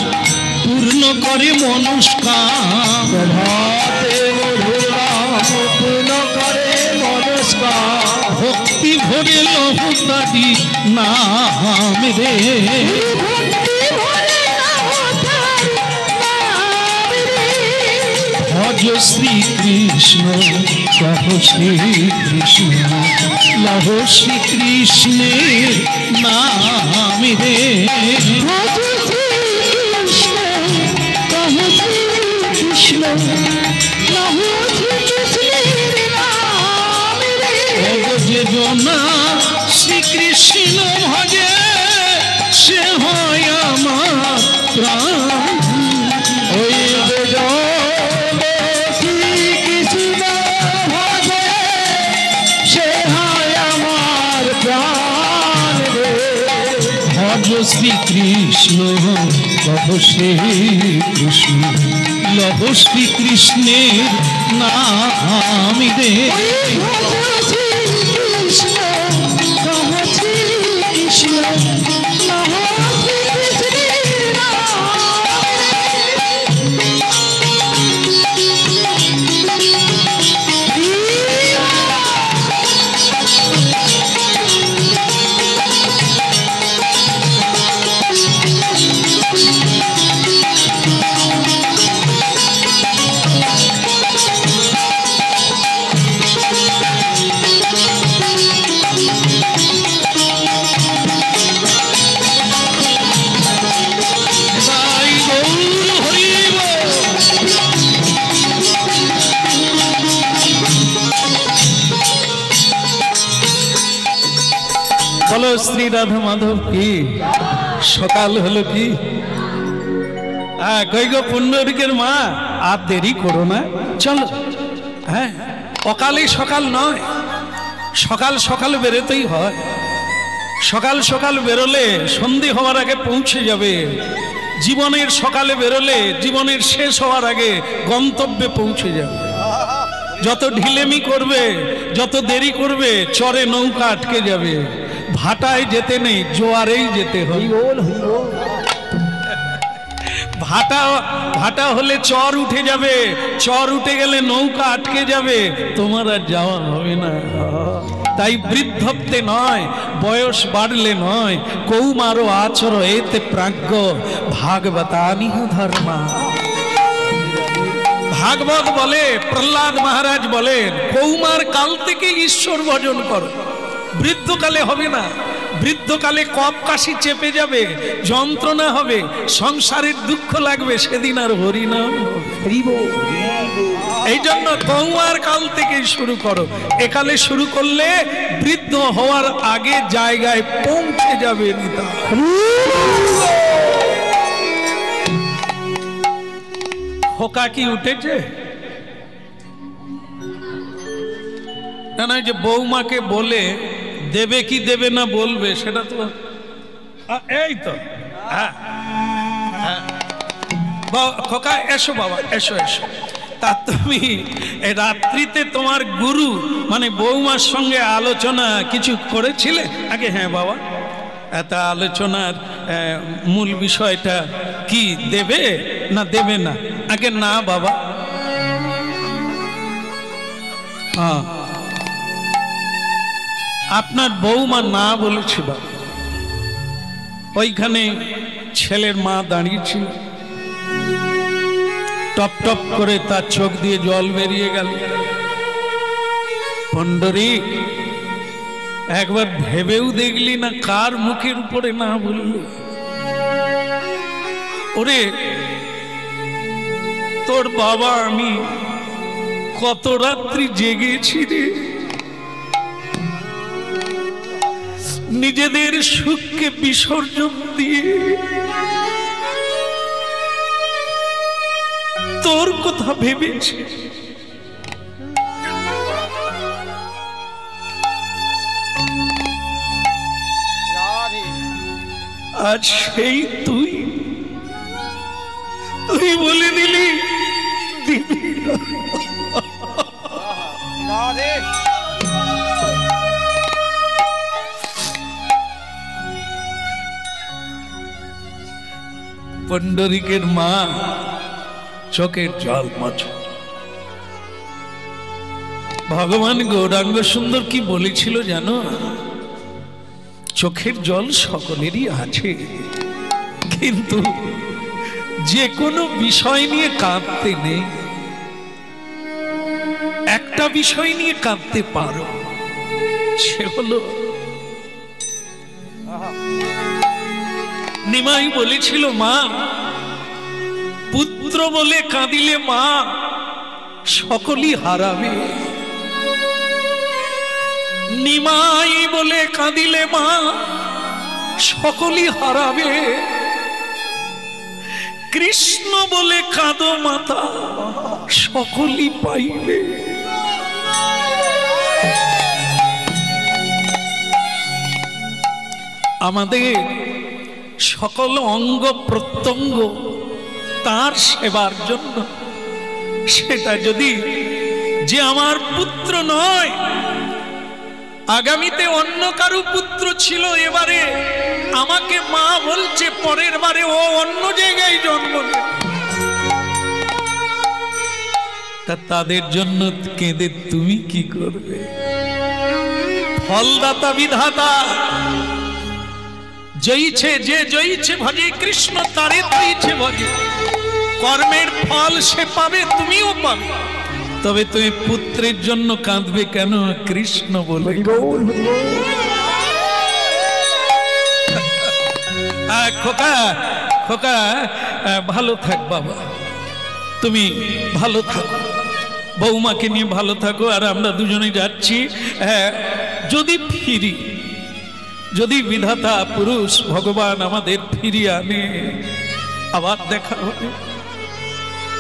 পূর্ণ করে মনস্কাম প্রভাতে মধুর নাম পূর্ণ করে মনস্কাম ভক্তি ভরে লহতারি নাম রে ভজ শ্রীকৃষ্ণ কহ শ্রীকৃষ্ণ লহ শ্রীকৃষ্ণের নাম রে কৃষ্ণ যে জনা শ্রীকৃষ্ণ ভজে সে হয় আমার প্রাণ ওই শ্রীকৃষ্ণ ভজে সে হয় আমার প্রাণ ভজ শ্রীকৃষ্ণ কহ শ্রীকৃষ্ণ লহ শ্রীকৃষ্ণের নাম রে শ্রীকৃষ্ণ কহ শ্রীকৃষ্ণ লহ শ্রীকৃষ্ণের বলো শ্রী রাধা মাধব কি সকাল হলো কি কই গো পুণ্ডরিকের মা আর দেরি করো না চলো হ্যাঁ অকালই সকাল নয় সকাল সকাল বেরোতেই হয় সকাল সকাল বেরোলে সন্ধে হওয়ার আগে পৌঁছে যাবে জীবনের সকালে বেরোলে জীবনের শেষ হওয়ার আগে গন্তব্যে পৌঁছে যাবে যত ঢিলেমি করবে যত দেরি করবে চরে নৌকা আটকে যাবে ভাটায় যেতে নেই জোয়ারেই যেতে হবে ভাটা হলে চর উঠে যাবে চর উঠে গেলে নৌকা আটকে যাবে তোমার আর যাওয়া হবে না তাই বৃদ্ধত্বে নয় বয়স বাড়লে নয় কৌমারো আচর এতে প্রাজ্ঞ ভাগবতানি ধর্মা ভাগবত বলে প্রহ্লাদ মহারাজ বলেন কৌমার কাল থেকে ঈশ্বর ভজন করো বৃদ্ধকালে হবে না বৃদ্ধকালে কপ কাশি চেপে যাবে যন্ত্রণা হবে সংসারের দুঃখ লাগবে সেদিন আর হরিনাম এই জন্য কৌমার কাল থেকে শুরু করো একালে শুরু করলে বৃদ্ধ হওয়ার আগে জায়গায় পৌঁছে যাবে নিতা খোকা কি উঠেছে না না যে বৌমাকে বলে দেবে কি দেবে না বলবে সেটা তো এই তো খোকা এসো বাবা এসো এসো তা তুমি রাত্রিতে তোমার গুরু মানে বৌমার সঙ্গে আলোচনা কিছু করেছিলে আগে হ্যাঁ বাবা এত আলোচনার মূল বিষয়টা কি দেবে না দেবে না আগে না বাবা হ্যাঁ আপনার বৌমা না বলেছিল ওইখানে ছেলের মা দাঁড়িয়েছিল টপ টপ করে তার চোখ দিয়ে জল বেরিয়ে গেল পুণ্ডরীক একবার ভেবেও দেখলি না কার মুখের উপরে না বললি ওরে তোর বাবা আমি কত রাত্রি জেগেছি রে, নিজেদের সুখকে বিসর্জন দিয়ে তোর কথা ভেবেছি। আজ সেই তুই বলে দিলি পণ্ডরিকের মা চোখের জল মোছো। ভগবান গৌরাঙ্গ সুন্দর কি বলেছিল জানো? চোখের জল সকলেরই আছে, কিন্তু যে কোনো বিষয় নিয়ে কাঁদতে নেই। একটা বিষয় নিয়ে কাঁদতে পারো, সে হলো নিমাই বলেছিল মা পুত্র বলে কাঁদিলে মা সকলই হারাবে, নিমাই বলে কাঁদিলে মা সকলই হারাবে, কৃষ্ণ বলে কাঁদো মাতা সকলই পাইবে। আমাদের সকল অঙ্গ প্রত্যঙ্গ তার সেবার জন্য, সেটা যদি যে আমার পুত্র নয়, আগামীতে অন্য কারো পুত্র ছিল, এবারে আমাকে মা বলছে, পরের বারে ও অন্য জায়গায় জন্ম নেবে, তা তাদের জন্য কেঁদে তুমি কি করবে? ফলদাতা বিধাতা জয়ীছে, যে জয়ীছে ভজে কৃষ্ণ তারে তৈছে ভজে, কর্মের ফল সে পাবে, তুমিও পাবে। তবে তুমি পুত্রের জন্য কাঁদবে কেন? কৃষ্ণ বলে। খোকা খোকা ভালো থাক বাবা, তুমি ভালো থাকো, বৌমাকে নিয়ে ভালো থাকো। আর আমরা দুজনে যাচ্ছি, যদি ফিরি, যদি বিধাতা পুরুষ ভগবান আমাদের ফিরিয়ে আনে আবার দেখা হবে,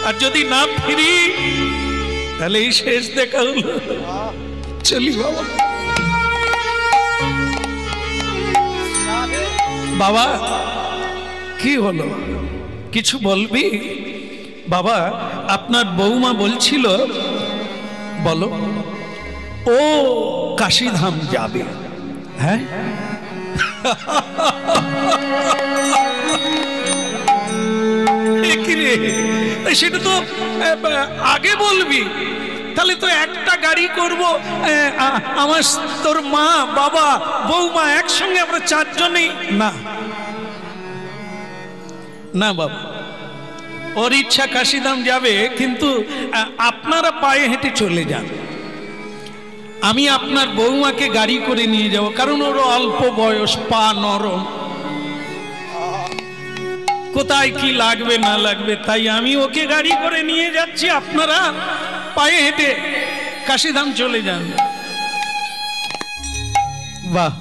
আর যদি না ফিরি তাহলে এই শেষ দেখা হলো। চলি বাবা। বাবা কি হলো, কিছু বলবি? বাবা আপনার বৌমা বলছিল, বলো। ও কাশীধাম যাবে। হ্যাঁ সেটা তো আগে বলবি, তাহলে তো একটা গাড়ি করব, আমার তোর মা বাবা বৌমা একসঙ্গে আমরা চারজনেই। না না বাবা, ওর ইচ্ছা কাশীধাম যাবে, কিন্তু আপনারা পায়ে হেঁটে চলে যান, আমি আপনার বৌমাকে গাড়ি করে নিয়ে যাব, কারণ ওর অল্প বয়স, পা নরম, কোথায় কি লাগবে না লাগবে, তাই আমি ওকে গাড়ি করে নিয়ে যাচ্ছি, আপনারা পায়ে হেঁটে কাশীধাম চলে যান। বাহ,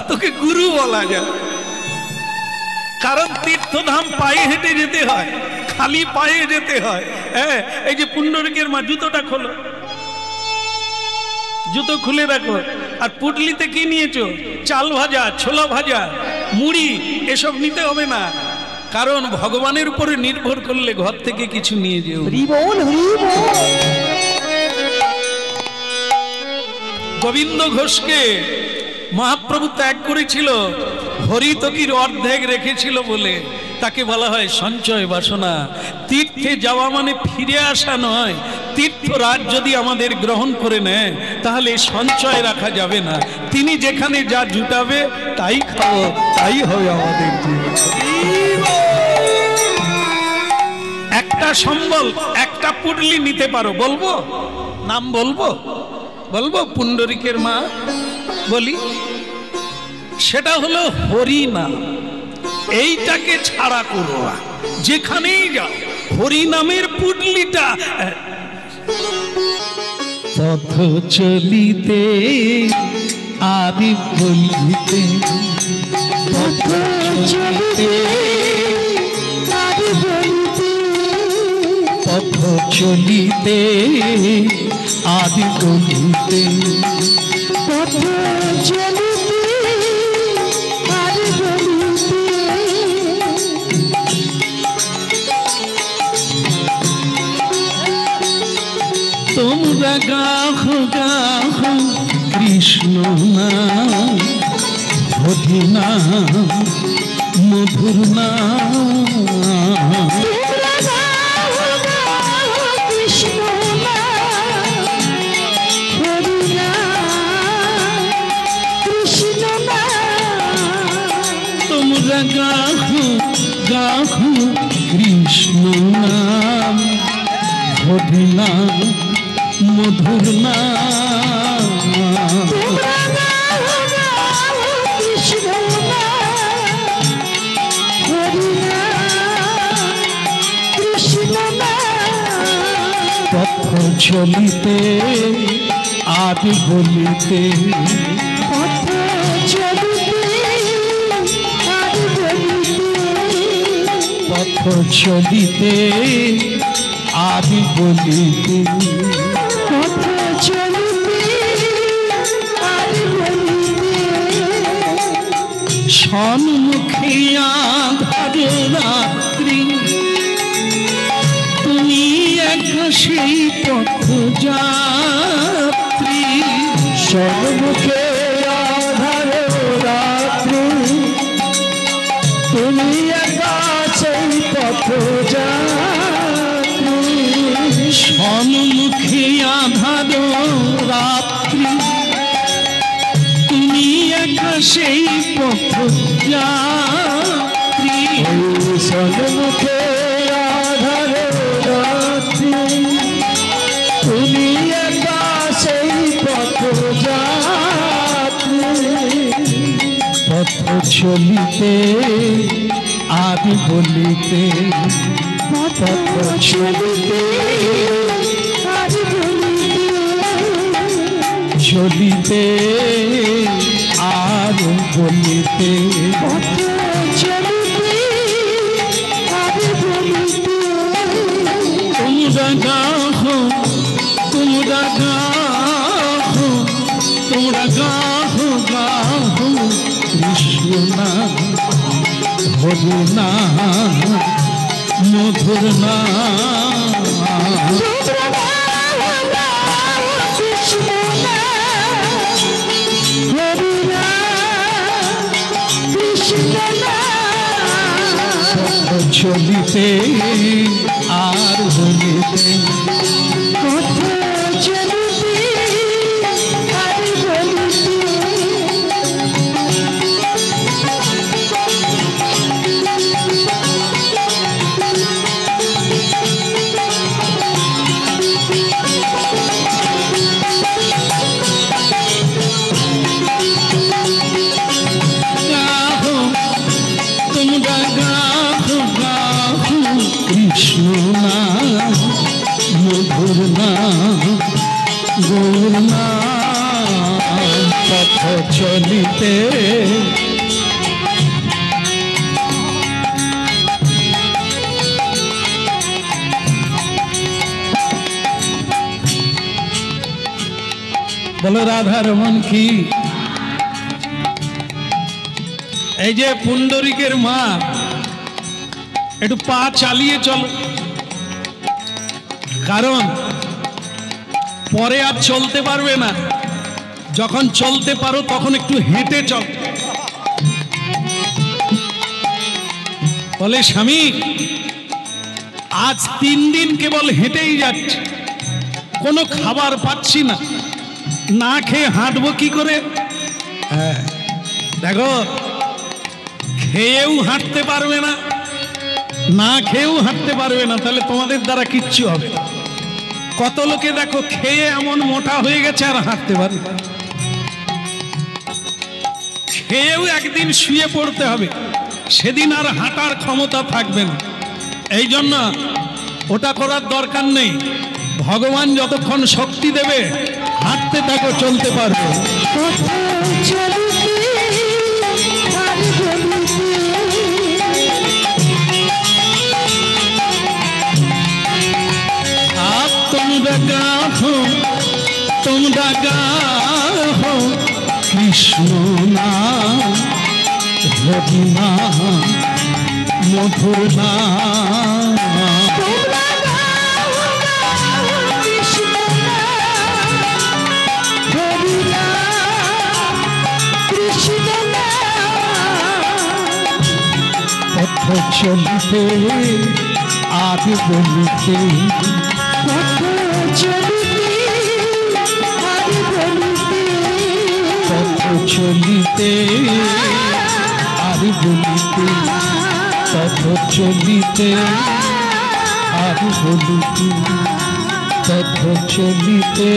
তোকে গুরু বলা যায়, কারণ তীর্থধাম পায়ে হেঁটে যেতে হয়, খালি পায়ে যেতে হয়। এই যে পুণ্ডরিকের মা, জুতোটা খোলো, জুতো খুলে রাখো। আর পুটলিতে কি নিয়েছো? চাল ভাজা, ছোলা ভাজা, মুড়ি, এসব নিতে হবে না, কারণ ভগবানের উপরে নির্ভর করলে ঘর থেকে কিছু নিয়ে যেও। গোবিন্দ ঘোষকে মহাপ্রভু ত্যাগ করেছিল, হরিতকির অর্ধেক রেখেছিল বলে তাকে বলা হয় সঞ্চয় বাসনা। তীর্থে যাওয়া মানে ফিরে আসা নয়, তীর্থরাজ যদি আমাদের গ্রহণ করে নেয় তাহলে সঞ্চয় রাখা যাবে না। তিনি যেখানে যা জুটাবে তাই খাবো, তাই হবে আমাদের জীবন। একটা সম্বল, একটা পুটলি নিতে পারো, বলবো নাম, বলবো বলবো পুণ্ডরিকের মা বলি, সেটা হলো হরি নাম। এইটাকে ছাড়া করো না, যেখানেই যাও হরিনামের পুডলিটা। পথ চলিতে আদি বলিতে, পথ চলিতে আদি বলিতে, পথ চলিতে আদি বলিতে, পথ চলিতে আদি বলিতে। তোমরা গাহ গাহ কৃষ্ণ নাম, হরি নাম, মধুর নাম। তোমরা গাহ গাহ কৃষ্ণ নাম, হরি নাম, মধুর নাম। পথ চলিতে আদি বলিতে, পথ চলিতে আদি বলিতে, পথ চলিতে আদি বলিতে, পথ চলিতে আদি বলিতে। সম্মুখে আঁধার রাত্রি, তুমি এক সেই পথ যাত্রী। সম্মুখে আঁধার রাত্রি, তুমি এক সেই পথ যাত্রী। সম্মুখে আঁধার রাত্রি, তুমি এক সেই পথ যাত্রী। সম্মুখে আঁধার রাত্রি, তুমি এক সেই পথ যাত্রী। পথ চলিতে আদি বলিতে, পথ চলিতে আদি বলিতে, চলিতে আর বলিতে, পথ চলিতে আদি বলিতে। তোমরা গাহ, তোমরা গাহ, তোমরা গাহ গাহ কৃষ্ণ নাম, হরি নাম, মধুর নাম। চলিতে আর বলিতে, পথ চলিতে আর বলিতে। গাহ, তোমরা গাহ গাহ কৃষ্ণ নাম, মধুর নাম, গৌর নাম। পথ চলিতে বলো রাধা রমন কি। এই যে পুণ্ডরিকের মা, একটু পা চালিয়ে চলো, কারণ পরে আর চলতে পারবে না। যখন চলতে পারো তখন একটু হেঁটে চল। বলে স্বামী আজ 3 দিন কেবল হেঁটেই যাচ্ছে, কোনো খাবার পাচ্ছি না, না খেয়ে হাঁটবো কি করে? হ্যাঁ দেখো, খেয়েও হাঁটতে পারবে না, না খেয়েও হাঁটতে পারবে না, তাহলে তোমাদের দ্বারা কিচ্ছু হবে না। কত লোকে দেখো খেয়ে এমন মোটা হয়ে গেছে আর হাঁটতে পারে, খেয়েও একদিন শুয়ে পড়তে হবে, সেদিন আর হাঁটার ক্ষমতা থাকবে না। এই জন্য ওটা করার দরকার নেই। ভগবান যতক্ষণ শক্তি দেবে হাঁটতে থাকো, চলতে পারবে। তোমরা গাও কৃষ্ণ নাম, হরি নাম, মধুর নাম। পথ চলিতে আর বলিতে, চলিতে আর বলিতে, পথ চলিতে আর বলিতে, পথ চলিতে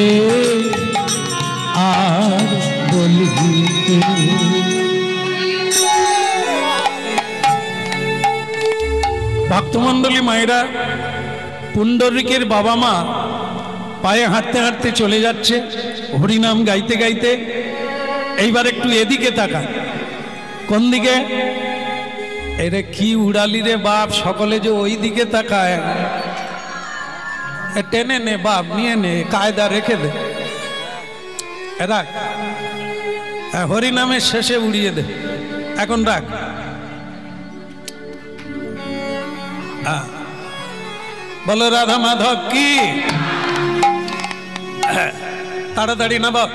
আর বলিতে। ভক্তমণ্ডলী মায়েরা, পুণ্ডরিকের বাবা মা পায়ে হাঁটতে হাঁটতে চলে যাচ্ছে হরিনাম গাইতে গাইতে। এইবার একটু এদিকে তাকান। কোন দিকে? এরে কি উড়ালি রে বাপ, সকলে যে ওই দিকে তাকায়। টেনে নে বাপ, নিয়ে নে, কায়দা রেখে দে। রাখ, হরিনামের শেষে উড়িয়ে দে। এখন রাখ। বলো রাধা মাধব কি। তাড়াতাড়ি না বাপ।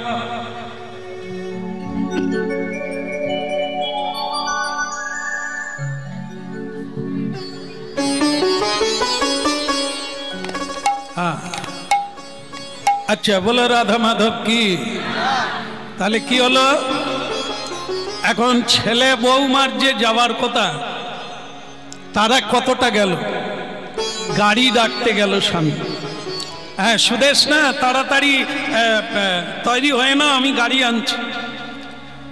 আচ্ছা, বলো রাধা মাধব কি। তাহলে কি হলো? এখন ছেলে বৌমার যে যাওয়ার কথা, তারা কতটা গেল? গাড়ি ডাকতে গেল স্বামী। হ্যাঁ সুদেশ, না তাড়াতাড়ি তৈরি হয় না, আমি গাড়ি আনছি।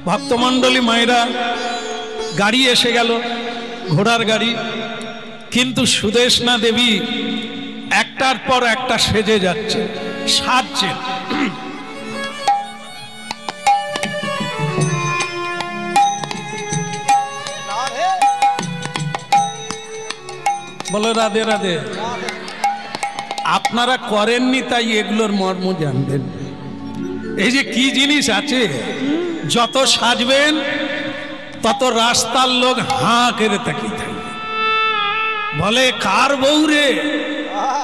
ভক্তমণ্ডলী মায়েরা, গাড়ি এসে গেল, ঘোড়ার গাড়ি। কিন্তু সুদেশনা দেবী একটার পর একটা সেজে যাচ্ছে, সাজছে। বলো রাধে রাধে। আপনারা করেননি তাই এগুলোর মর্ম জানবেন। এই যে কি জিনিস আছে, যত সাজবেন তত রাস্তার লোক হাঁ করে তাকিয়ে থাকবে, বলে কার বউ রে,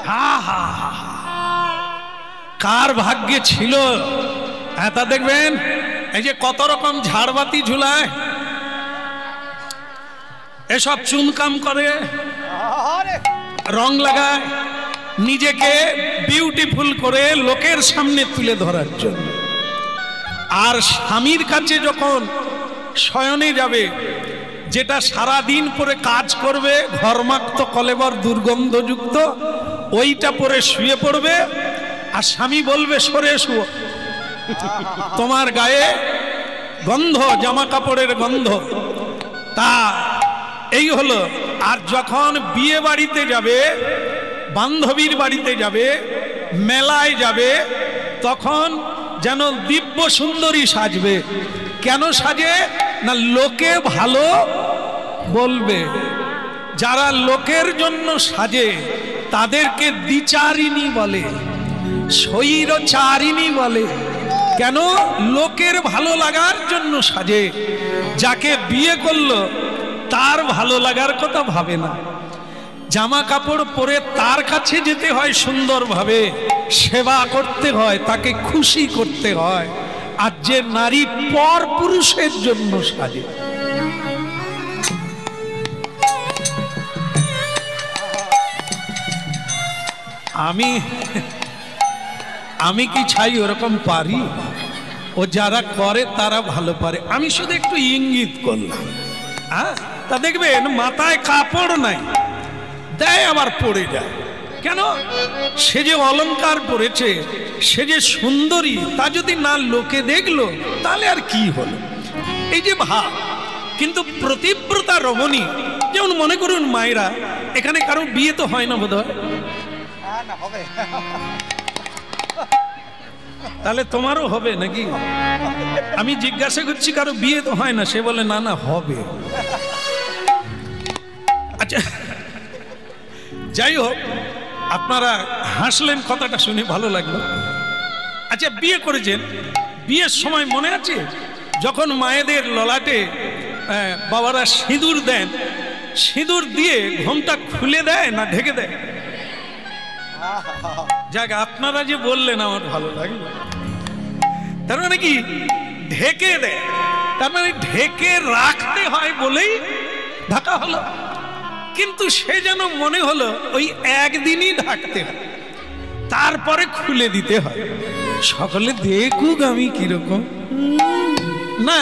হা হা হা, কার ভাগ্যে ছিল। তা দেখবেন এই যে কত রকম ঝাড়বাতি ঝুলায়, এসব চুনকাম করে, রং লাগায়, নিজেকে বিউটিফুল করে লোকের সামনে তুলে ধরার জন্য। আর স্বামীর কাছে যখন শয়নে যাবে, যেটা সারা দিন পরে কাজ করবে, ঘর্মাক্ত কলেবর দুর্গন্ধযুক্ত, ওইটা পরে শুয়ে পড়বে। আর স্বামী বলবে সরে শুও, তোমার গায়ে গন্ধ, জামা কাপড়ের গন্ধ। তা এই হলো। আর যখন বিয়ে বাড়িতে যাবে, বান্ধবীর বাড়িতে যাবে, মেলায় যাবে, তখন যেন দিব্য সুন্দরী সাজবে। কেন সাজে না? লোকে ভালো বলবে। যারা লোকের জন্য সাজে তাদেরকে দ্বিচারিণী বলে, স্বৈরচারিণী বলে। কেন? লোকের ভালো লাগার জন্য সাজে। যাকে বিয়ে করলো তার ভালো লাগার কথা ভাবে না। জামা কাপড় পরে তার কাছে যেতে হয়, সুন্দরভাবে সেবা করতে হয়, তাকে খুশি করতে হয়। আর যে নারী পর পুরুষের জন্য সাজে, আমি কি চাই ওরকম পারি? ও যারা করে তারা ভালো পারে, আমি শুধু একটু ইঙ্গিত করলাম। হ্যাঁ, তা দেখবেন মাথায় কাপড় নাই, দেয় আবার পড়ে যায়। কেন? সে যে অলংকার পরেছে, সে যে সুন্দরী, তা যদি না লোকে দেখলো তাহলে আর কি হলো? এই যে ভাব, কিন্তু প্রতিব্রতা রমণী, যেমন মনে করুন মায়েরা, এখানে কারো বিয়ে তো হয় না বোধহয়, তাহলে তোমারও হবে নাকি? আমি জিজ্ঞাসা করছি কারো বিয়ে তো হয় না, সে বলে না না হবে। আচ্ছা যাই হোক, আপনারা হাসলেন, কথাটা শুনে ভালো লাগলো। আচ্ছা বিয়ে করেছেন, বিয়ের সময় মনে আছে যখন মায়েদের ললাটে বাবারা সিঁদুর দেন, সিঁদুর দিয়ে ঘোমটা খুলে দেয় না ঢেকে দেয়? যাক আপনারা যে বললেন আমার ভালো লাগলো। তার মানে কি ঢেকে দেয়, তার মানে ঢেকে রাখতে হয় বলেই ঢাকা হলো। কিন্তু সে যেন মনে হলো ওই একদিনই ঢাকতে হয়, তারপরে খুলে দিতে হয়, সকলে দেখুক আমি কিরকম। না,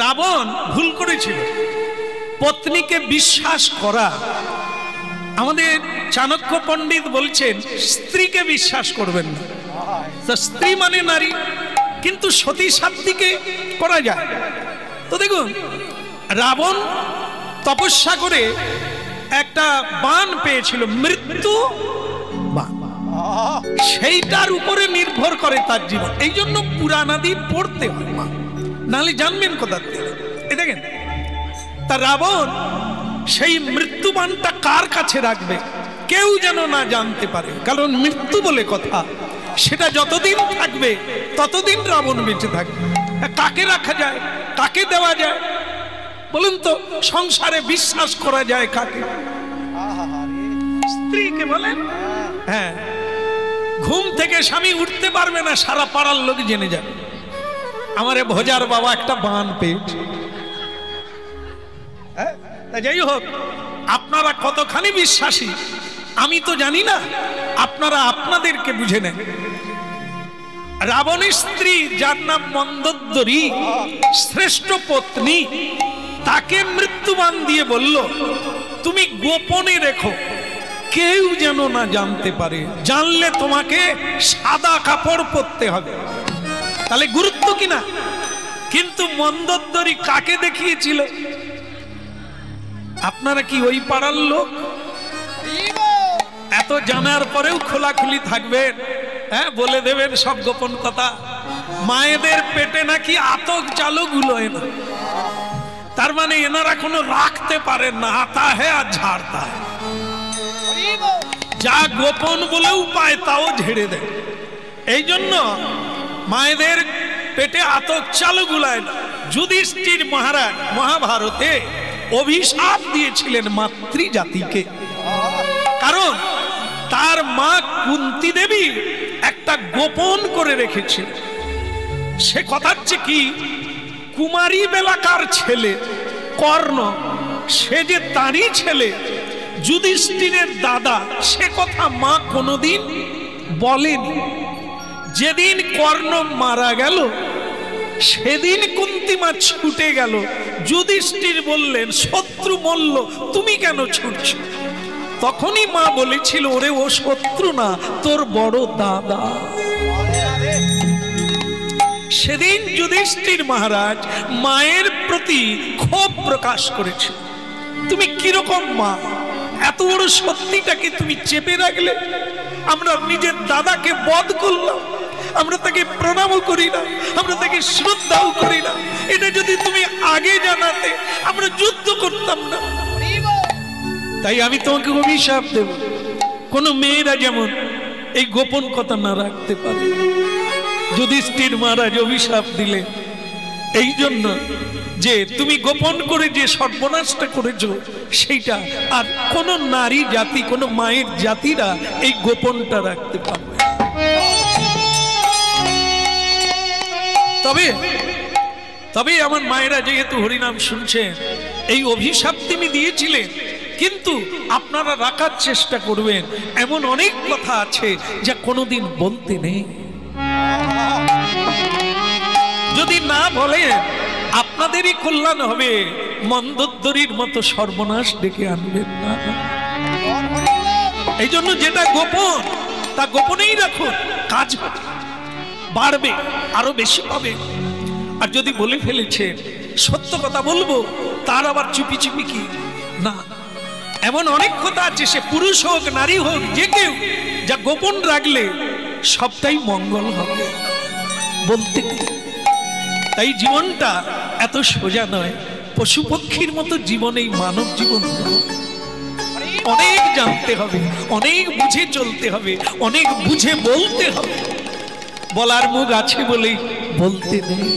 রাবণ ভুল করেছিল, পত্নীকে বিশ্বাস করা। আমাদের চাণক্য পণ্ডিত বলছেন স্ত্রীকে বিশ্বাস করবেন না। স্ত্রী মানে নারী, কিন্তু সতী সাধ্বীকে করা যায়। তো দেখুন রাবণ তপস্যা করে একটা বাণ পেয়েছিল, মৃত্যু বাণ, সেইটার উপরে নির্ভর করে তার জীবন। এই জন্য পুরাণাদি পড়তে হয় মা, নাহলে জানবেন কোথা থেকে। এই দেখেন তা রাবণ সেই মৃত্যুবাণটা কার কাছে রাখবে, কেউ যেন না জানতে পারে, কারণ মৃত্যু বলে কথা, সেটা যতদিন থাকবে ততদিন রাবণ বেঁচে থাকবে। কাকে রাখা যায়, কাকে দেওয়া যায় বলুন তো? সংসারে বিশ্বাস করা যায় কাকে? স্ত্রীকে বলেন। হ্যাঁ, ঘুম থেকে স্বামী উঠতে পারবে না, সারা পাড়ার লোক জেনে যাবে আমারে ভোজার বাবা একটা বাণ পেয়েছে। যাই হোক, আপনারা কতখানি বিশ্বাসী আমি তো জানি না, আপনারা আপনাদেরকে বুঝে নেন। রাবণের স্ত্রী যার নাম মন্দোদরী, শ্রেষ্ঠ পত্নী, তাকে মৃত্যুবাণ দিয়ে বলল তুমি গোপনে রেখো, কেউ যেন না জানতে পারে, জানলে তোমাকে সাদা কাপড় পরতে হবে। তাহলে গুরুত্ব কিনা? কিন্তু মন্দোদরী কাকে দেখিয়েছিল? আপনারা কি ওই পাড়ার লোক? এত জানার পরেও খোলাখুলি থাকবেন, হ্যাঁ, বলে দেবেন সব গোপন কথা। মায়েদের পেটে নাকি আতক চালু গুলোয় না, তার মানে এনারা কোনো রাখতে পারেন না, আতা হ্যাঁ আর ঝাড়তা হ্যাঁ। যা গোপন বলেও পায় তাও ঝেড়ে দেয়। এই জন্য মায়েদের পেটে আতক চালু গুলায় না। যুধিষ্ঠির মহারাজ মহাভারতে অভিশাপ দিয়েছিলেন মাতৃজাতিকে, কারণ তার মা কুন্তী দেবী একটা গোপন করে রেখেছিল। সে কথা হচ্ছে কি, কুমারী বেলাকার ছেলে কর্ণ, সে যে তারই ছেলে, যুধিষ্ঠিরের দাদা, সে কথা মা কোনোদিন বলেনি। যেদিন কর্ণ মারা গেল সেদিন কুন্তী মা ছুটে গেল। যুধিষ্ঠির বললেন শত্রু মল্ল, তুমি কেন ছুটছ? তখনই মা বলেছিল ওরে ও শত্রু না, তোর বড় দাদা। সেদিন যুধিষ্ঠির মহারাজ মায়ের প্রতি ক্ষোভ প্রকাশ করেছে। তুমি কিরকম মা, এত বড় সত্যিটাকে তুমি চেপে রাখলে। আমরা নিজের দাদাকে বধ করলাম, আমরা তাকে প্রণামও করি না, আমরা তাকে শ্রদ্ধাও করি না। এটা যদি তুমি আগে জানাতে আমরা যুদ্ধ করতাম না। তাই আমি তোমাকে অভিশাপ দেব, কোন মেয়েরা যেমন এই গোপন কথা না রাখতে পারে। যুধিষ্ঠির মহারাজ অভিশাপ দিলে এই জন্য যে তুমি গোপন করে যে সর্বনাশটা করেছো সেইটা, আর কোন নারী জাতি, কোন মায়ের জাতিরা এই গোপনটা রাখতে পারবে। তবে আমার মায়েরা যেহেতু হরিনাম শুনছেন, এই অভিশাপ তুমি দিয়েছিলেন, কিন্তু আপনারা রাখার চেষ্টা করবেন। এমন অনেক কথা আছে যা কোনোদিন বলতে নেই। যদি না বলেন আপনাদেরই কল্যাণ হবে, মন্দোদরীর মতো সর্বনাশ ডেকে আনবেন না। এই জন্য যেটা গোপন তা গোপনেই রাখুন, কাজ বাড়বে, আরো বেশি পাবে। আর যদি বলে ফেলেছেন সত্য কথা বলবো, তার আবার চুপি চুপি কি না। এমন অনেক কথা আছে, সে পুরুষ হোক নারী হোক যে কেউ, যা গোপন রাখলে সবটাই মঙ্গল হবে বলতে। তাই জীবনটা এত সোজা নয়, পশু পক্ষীর মতো জীবন এই মানব জীবন। অনেক জানতে হবে, অনেক বুঝে চলতে হবে, অনেক বুঝে বলতে হবে। বলার মুখ আছে বলেই বলতে নেই,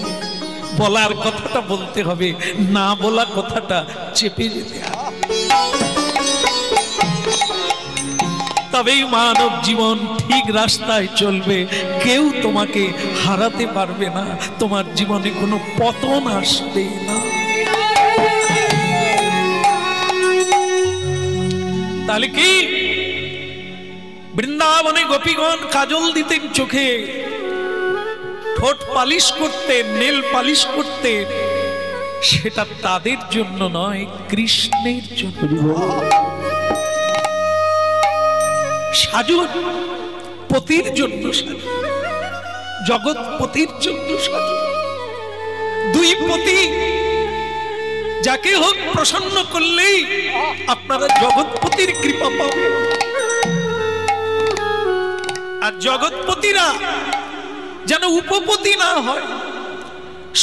বলার কথাটা বলতে হবে, না বলা কথাটা চেপে যেতে হবে। তবেই মানব জীবন ঠিক রাস্তায় চলবে। কেউ তোমাকে হারাতে পারবে না, তোমার জীবনে কোনো পতন আসবে না। তাহলে কি বৃন্দাবনে গোপীগণ কাজল দিতেন চোখে, ঠোঁট পালিশ করতেন, নেল পালিশ করতেন, সেটা তাদের জন্য নয়, কৃষ্ণের জন্য। সাজুন পতির জন্য, সাজুন জগৎপতির জন্য সাজুন। দুই পতি যাকে হোক প্রসন্ন করলেই আপনারা জগৎপতির কৃপা পাবেন। আর জগৎপতিরা যেন উপপতি না হয়,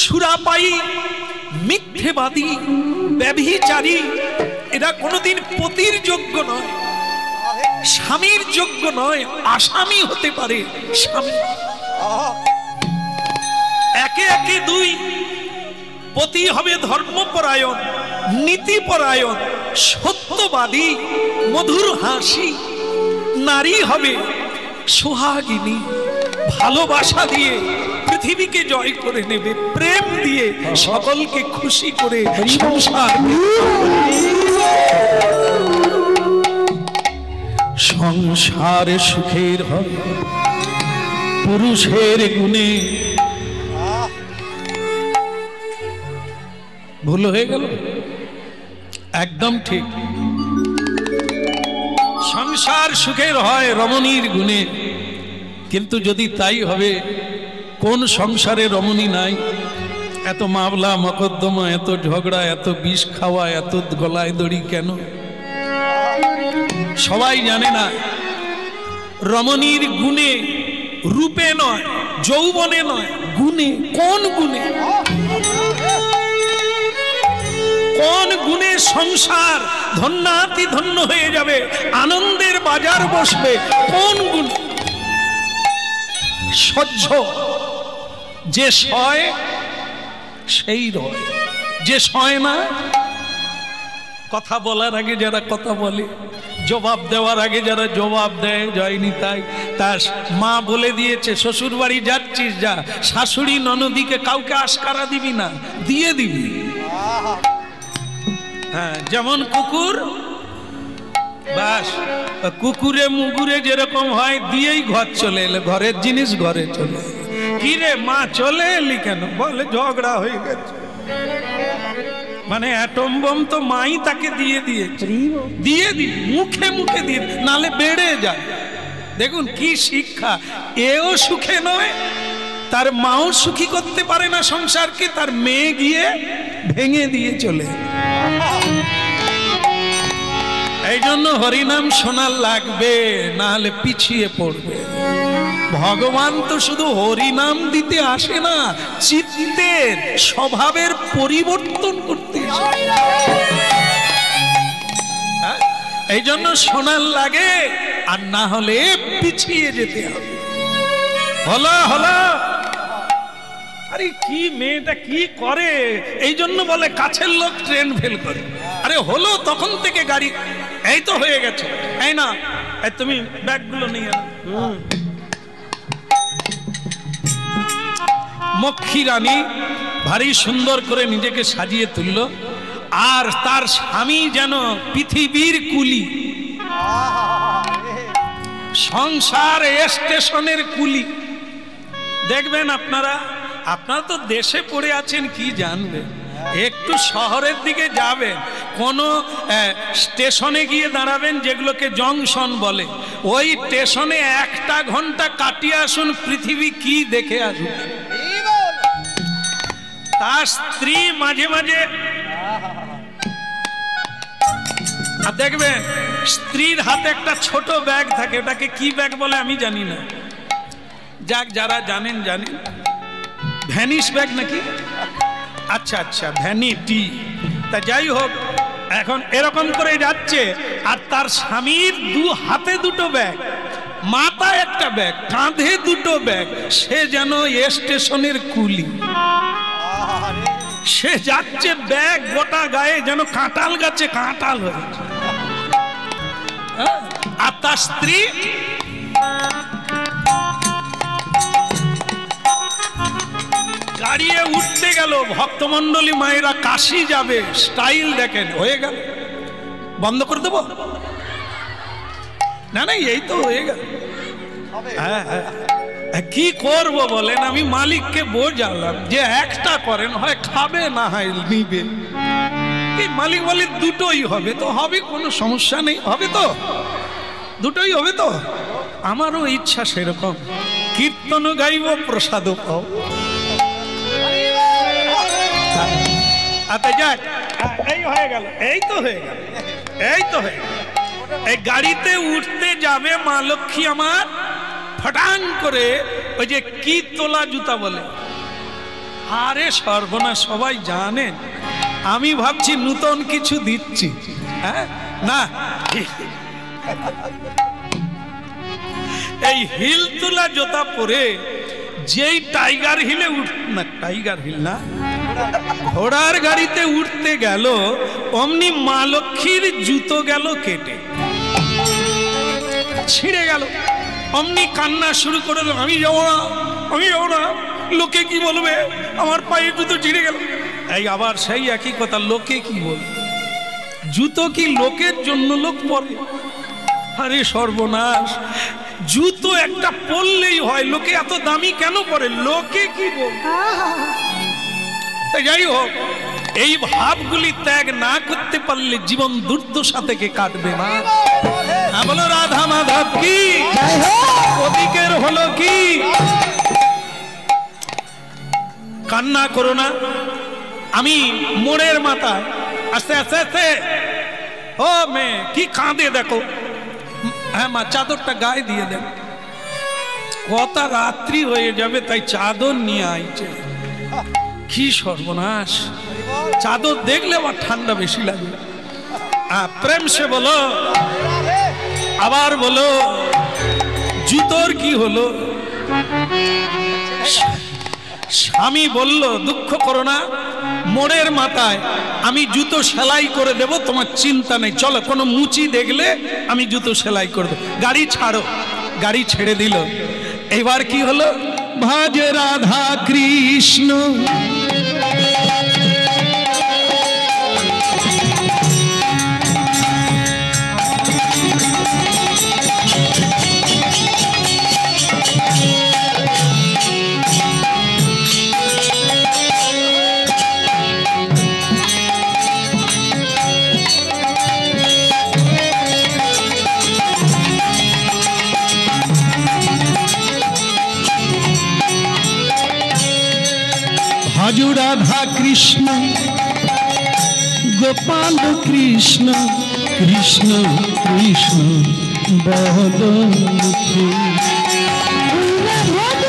সুরাপায়ী, মিথ্যেবাদী, ব্যভিচারী, এরা কোনোদিন পতির যোগ্য নয়, স্বামীর যোগ্য নয়। আসামি হতে পারে স্বামী। একে একে দুই পতি হবে ধর্মপরায়ণ, নীতিপরায়ণ, সত্যবাদী, মধুর হাসি। নারী হবে সোহাগিনী, ভালোবাসা দিয়ে পৃথিবীকে জয় করে নেবে, প্রেম দিয়ে সকলকে খুশি করে সংসার। সংসার সুখের হয় পুরুষের গুণে। ভুল হয়ে গেল? একদম ঠিক। সংসার সুখের হয় রমণীর গুণে। কিন্তু যদি তাই হবে, কোন সংসারে রমণী নাই? এত মামলা মকদ্দমা, এত ঝগড়া, এত বিষ খাওয়া, এত গলায় দড়ি কেন? সবাই জানে না রমণীর গুণে, রূপে নয়, যৌবনে নয়, গুণে। কোন গুণে? কোন গুণে সংসার ধন্যাতি ধন্য হয়ে যাবে, আনন্দের বাজার বসবে? কোন গুণ? সহ্য। যে সয় সেই রয়, যে সয় না। কথা বলার আগে যারা কথা বলে, জবাব দেওয়ার আগে যারা জবাব দেয়, জয়নি তাই। তার মা বলে দিয়েছে, শ্বশুর বাড়ি যাচ্ছিস যা, শাশুড়ি ননদিকে কাউকে আশকারা দিবি না, দিয়ে দিবি। হ্যাঁ, যেমন কুকুর, বাস কুকুরে মুগুরে যেরকম হয়, দিয়েই ঘর চলে এলে, ঘরের জিনিস ঘরে চলে। কি রে মা চলে এলি কেন? বলে ঝগড়া হয়ে গেছে। মানে অ্যাটম বোম তো মাই তাকে দিয়ে দিয়েছে, দিয়ে দি মুখে মুখে দিয়ে, নালে বেড়ে যায়। দেখুন কি শিক্ষা! এও সুখে নয়, তার মাও সুখী করতে পারে না সংসারকে, তার মেয়ে গিয়ে ভেঙে দিয়ে চলে। এই জন্য হরিনাম শোনার লাগবে, না হলে পিছিয়ে পড়বে। ভগবান তো শুধু হরিনাম দিতে আসে না, চিত্তের স্বভাবের পরিবর্তন করতে আসে। এই জন্য শোনার লাগে, আর না হলে পিছিয়ে যেতে হবে। হলো হলো, আরে কি মেয়েটা কি করে, এই জন্য বলে কাছের লোক ট্রেন ফেল করে। আরে হলো তখন থেকে গাড়ি, এই তো হয়ে গেছে, এই না তুমি ব্যাগগুলো নিয়ে আনো। মক্ষী রানী ভারী সুন্দর করে নিজেকে সাজিয়ে তুলল, আর তার স্বামী যেন পৃথিবীর কুলি, সংসার স্টেশনের কুলি। দেখবেন আপনারা তো দেশে পড়ে আছেন, কি জানবেন। একটু শহরের দিকে যাবেন, কোন স্টেশনে গিয়ে দাঁড়াবেন, যেগুলোকে জংশন বলে, ওই স্টেশনে 1 ঘন্টা কাটিয়ে আসুন, পৃথিবী কি দেখে আসুন। তার স্ত্রী মাঝে মাঝে দেখবেন স্ত্রীর হাতে একটা ছোট ব্যাগ থাকে, ওটাকে কি ব্যাগ বলে আমি জানি না, যাক যারা জানেন জানেন, ভ্যানিশ ব্যাগ নাকি, আচ্ছা আচ্ছা ভ্যানিটি। তা যাই হোক, এখন এরকম করে যাচ্ছে আর তার স্বামীর দু হাতে দুটো ব্যাগ, মাথায় একটা ব্যাগ, কাঁধে দুটো ব্যাগ, সে যেন স্টেশনের কুলি, সে যাচ্ছে ব্যাগ গোটা গায়ে যেন কাঁঠাল গাছে কাঁঠাল হয়েছে। আর তার স্ত্রী গাড়িয়ে উঠতে গেল, ভক্তমন্ডলী মায়েরা কাশি যাবে, স্টাইল দেখেন, হয়ে গেল, বন্ধ করে দেবো না, না এই তো হয়ে গেল। হ্যাঁ হ্যাঁ, কি করব বলেন, আমি মালিককে বোঝালাম যে একটা করেন, হয় খাবে না হয় নিবে। মালিক বলে দুটোই হবে, তো হবে, কোনো সমস্যা নেই, হবে তো, দুটোই হবে তো। আমারও ইচ্ছা সেরকম, কীর্তন গাইব প্রসাদ পাও। আচ্ছা যাক, এই হয়ে গেল, এই তো হয়ে গেল, এই তো হয়ে গেল। এই গাড়িতে উঠতে যাবে মা লক্ষ্মী আমার, ফটাং করে ওই যে কি তোলা জুতা বলে, আরে সর্বনাশ, সবাই জানেন, আমি ভাবছি নূতন কিছু দিচ্ছি, হ্যাঁ না, এই হিল তোলা জুতা পরে যেই টাইগার হিলে না, টাইগার হিল না, ঘোড়ার গাড়িতে উঠতে গেল, অমনি মা লক্ষ্মীর জুতো গেল কেটে, ছিঁড়ে গেল, অমনি কান্না শুরু করে, আমি যাবো না, আমি যাবো না, লোকে কি বলবে, আমার পায়ে জুতো ছিঁড়ে গেল। এই আবার সেই একই কথা, লোকে কি বলবে, জুতো কি লোকের জন্য লোক পরে? আরে সর্বনাশ, জুতো একটা পরলেই হয়, লোকে এত দামি কেন পরে, লোকে কি বলবে? যাই হোক, এই ভাবগুলি ত্যাগ না করতে পারলে জীবন দুর্দশা থেকে কাটবে না। বলো রাধা মাধব কি, ওদিকের হলো কি, কান্না করো না। আমি মোড়ের মাথায় আস্তে আস্তে আস্তে, ও মেয়ে কি কাঁদে দেখো, হ্যাঁ মা চাদরটা গায়ে দিয়ে দেন, কত রাত্রি হয়ে যাবে, তাই চাদর নিয়ে আইছে। কি সর্বনাশ, চাদর দেখলে আবার ঠান্ডা বেশি লাগে। প্রেম সে বলো, আবার বলো জুতোর কি হলো? স্বামী বলল দুঃখ করো না, মোড়ের মাথায় আমি জুতো সেলাই করে দেব, তোমার চিন্তা নেই, চলো, কোনো মুচি দেখলে আমি জুতো সেলাই করে দেব। গাড়ি ছাড়ো, গাড়ি ছেড়ে দিল। এবার কি হলো, ভজ রাধা কৃষ্ণ, ভজ রাধা কৃষ্ণ, গোপাল কৃষ্ণ, কৃষ্ণ কৃষ্ণ বল মুখে। ভজ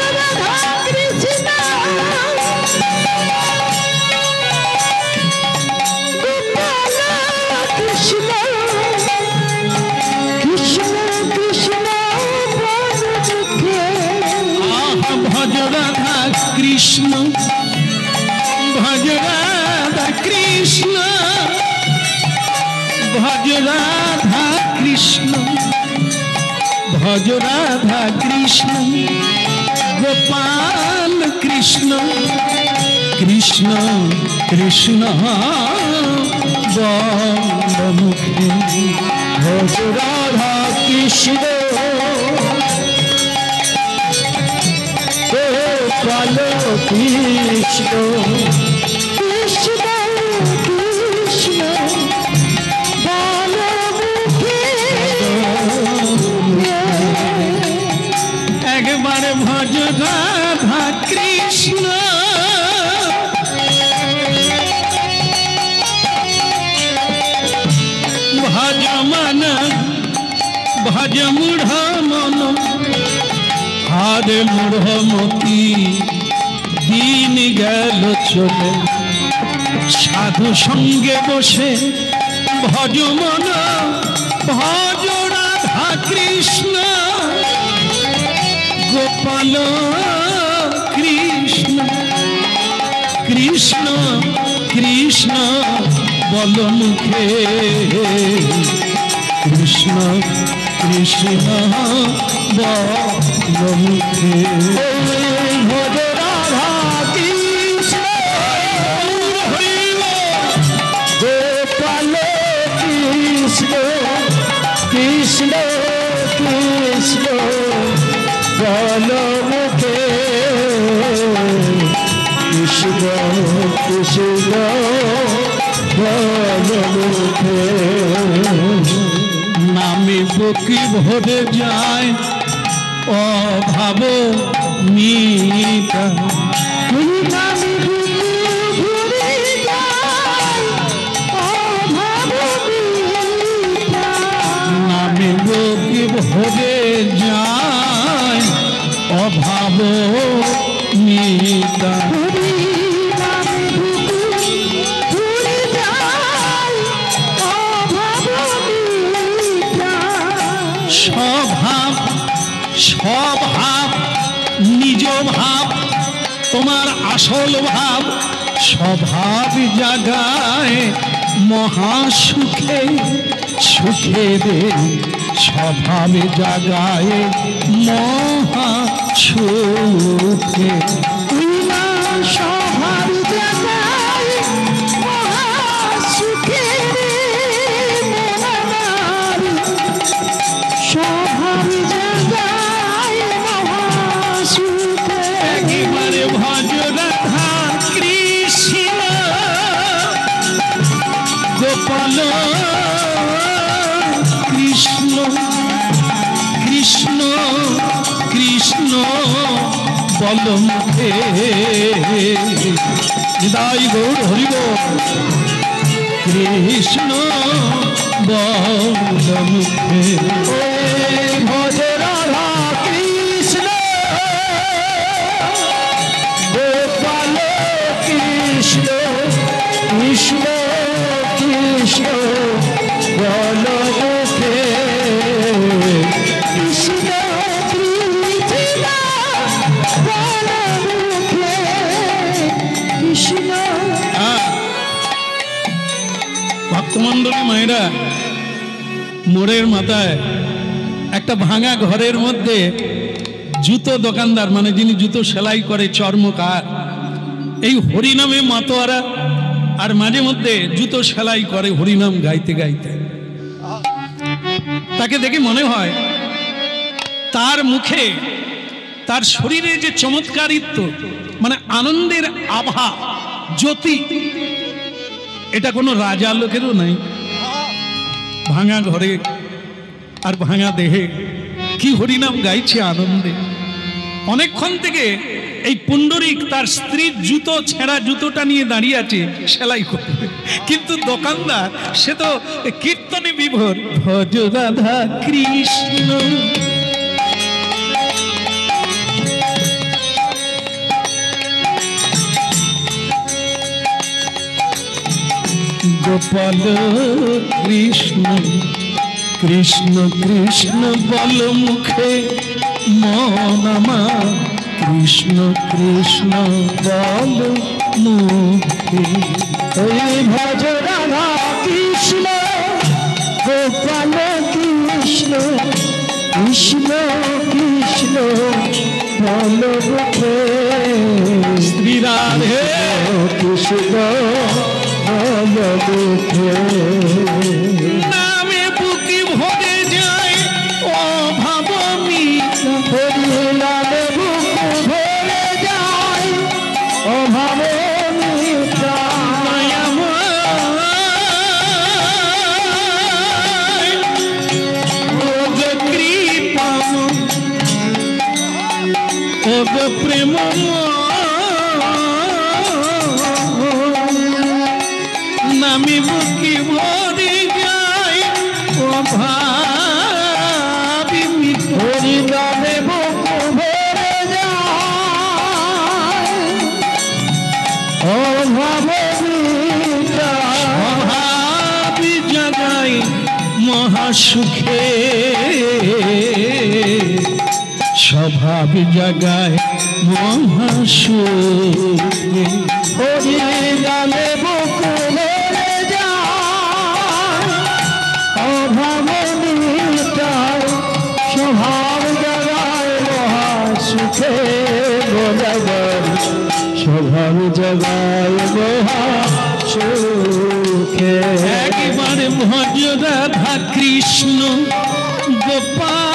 রাধা কৃষ্ণ, ভজ রাধা কৃষ্ণ, ভজ রাধা কৃষ্ণ, ভজ রাধা কৃষ্ণ, গোপাল কৃষ্ণ, কৃষ্ণ কৃষ্ণ বল মুখে। ভজ রাধা কৃষ্ণ, গোপাল কৃষ্ণ, কৃষ্ণ কৃষ্ণ বল মুখে। একবার ভজ রাধা কৃষ্ণ, ভজ মন ভজ মূঢ় মন হারে মূঢ় মতি দিন গেল চলে সাধু সঙ্গে বসে ভজ মন ভজ রাধা কৃষ্ণ গোপাল কৃষ্ণ কৃষ্ণ কৃষ্ণ বল মুখে কৃষ্ণ কৃষ্ণ বল মুখে ভজ রাধা কৃষ্ণ গোপাল কৃষ্ণ কৃষ্ণ কৃষ্ণ বল মুখে কৃষ্ণ কৃষ্ণ বল মুখে নামে বকি ভরে যায় অভাব মিটা নামে বকি ভরে যায় অভাব মিটা স্বভাব স্বভাব নিজ ভাব তোমার আসল ভাব স্বভাব জাগায় মহাসুখে সুখে রে স্বভাব জাগায় মহাসুখে স্বভাব জাগায় মহাসুখে স্বভাব জাগায় মহাসুখে একেবারে ভজ রাধা কৃষ্ণ গোপাল কৃষ্ণ কৃষ্ণ কৃষ্ণ বল মুখে নিতাই গৌর হরিব কৃষ্ণ বল মুখে ভজ রাধা কৃষ্ণ গোপাল কৃষ্ণ কৃষ্ণ কৃষ্ণ বল মুখে কৃষ্ণ কৃষ্ণ বল মুখে কৃষ্ণ। ভক্তমণ্ডলী মায়েরা, মোড়ের মাথায় একটা ভাঙা ঘরের মধ্যে জুতো দোকানদার, মানে যিনি জুতো সেলাই করে, চর্মকার, এই হরিনামে মাতোয়ারা, আর মাঝে মধ্যে জুতো সেলাই করে হরিনাম গাইতে গাইতে। তাকে দেখে মনে হয় তার মুখে, তার শরীরে যে চমৎকারিত্ব, মানে আনন্দের আভা, জ্যোতি, এটা কোনো রাজা লোকেরও নাই। ভাঙা ঘরে আর ভাঙা দেহে কি হরিনাম গাইছে আনন্দে। অনেকক্ষণ থেকে এই পুণ্ডরিক তার স্ত্রীর জুতো, ছেঁড়া জুতোটা নিয়ে দাঁড়িয়ে আছে সেলাই করবে, কিন্তু দোকানদার সে তো কীর্তনে বিভোর। ভজ রাধা কৃষ্ণ গোপাল কৃষ্ণ কৃষ্ণ কৃষ্ণ বল মুখে মন আমার কৃষ্ণ কৃষ্ণ বল মুখে। ভজ রাধা কৃষ্ণ গোপাল কৃষ্ণ কৃষ্ণ কৃষ্ণ বল মুখে শ্রী রাধে কৃষ্ণ বল মুখে। নামে বুকি ভরে যায় অভাব মিটা, নামে বুক ভরে যায় অভাব মিটা। কৃপা প্রেম নামে বুকি ভরে যায় মহাসুখে স্বভাব জাগায় মহাসুখে হরি গানে বকুলে অভাব মিটায় স্বভাব জাগায় মহাসুখে স্বভাব জাগায় মহাসুখে একবার ভজ রাধা কৃষ্ণ গোপাল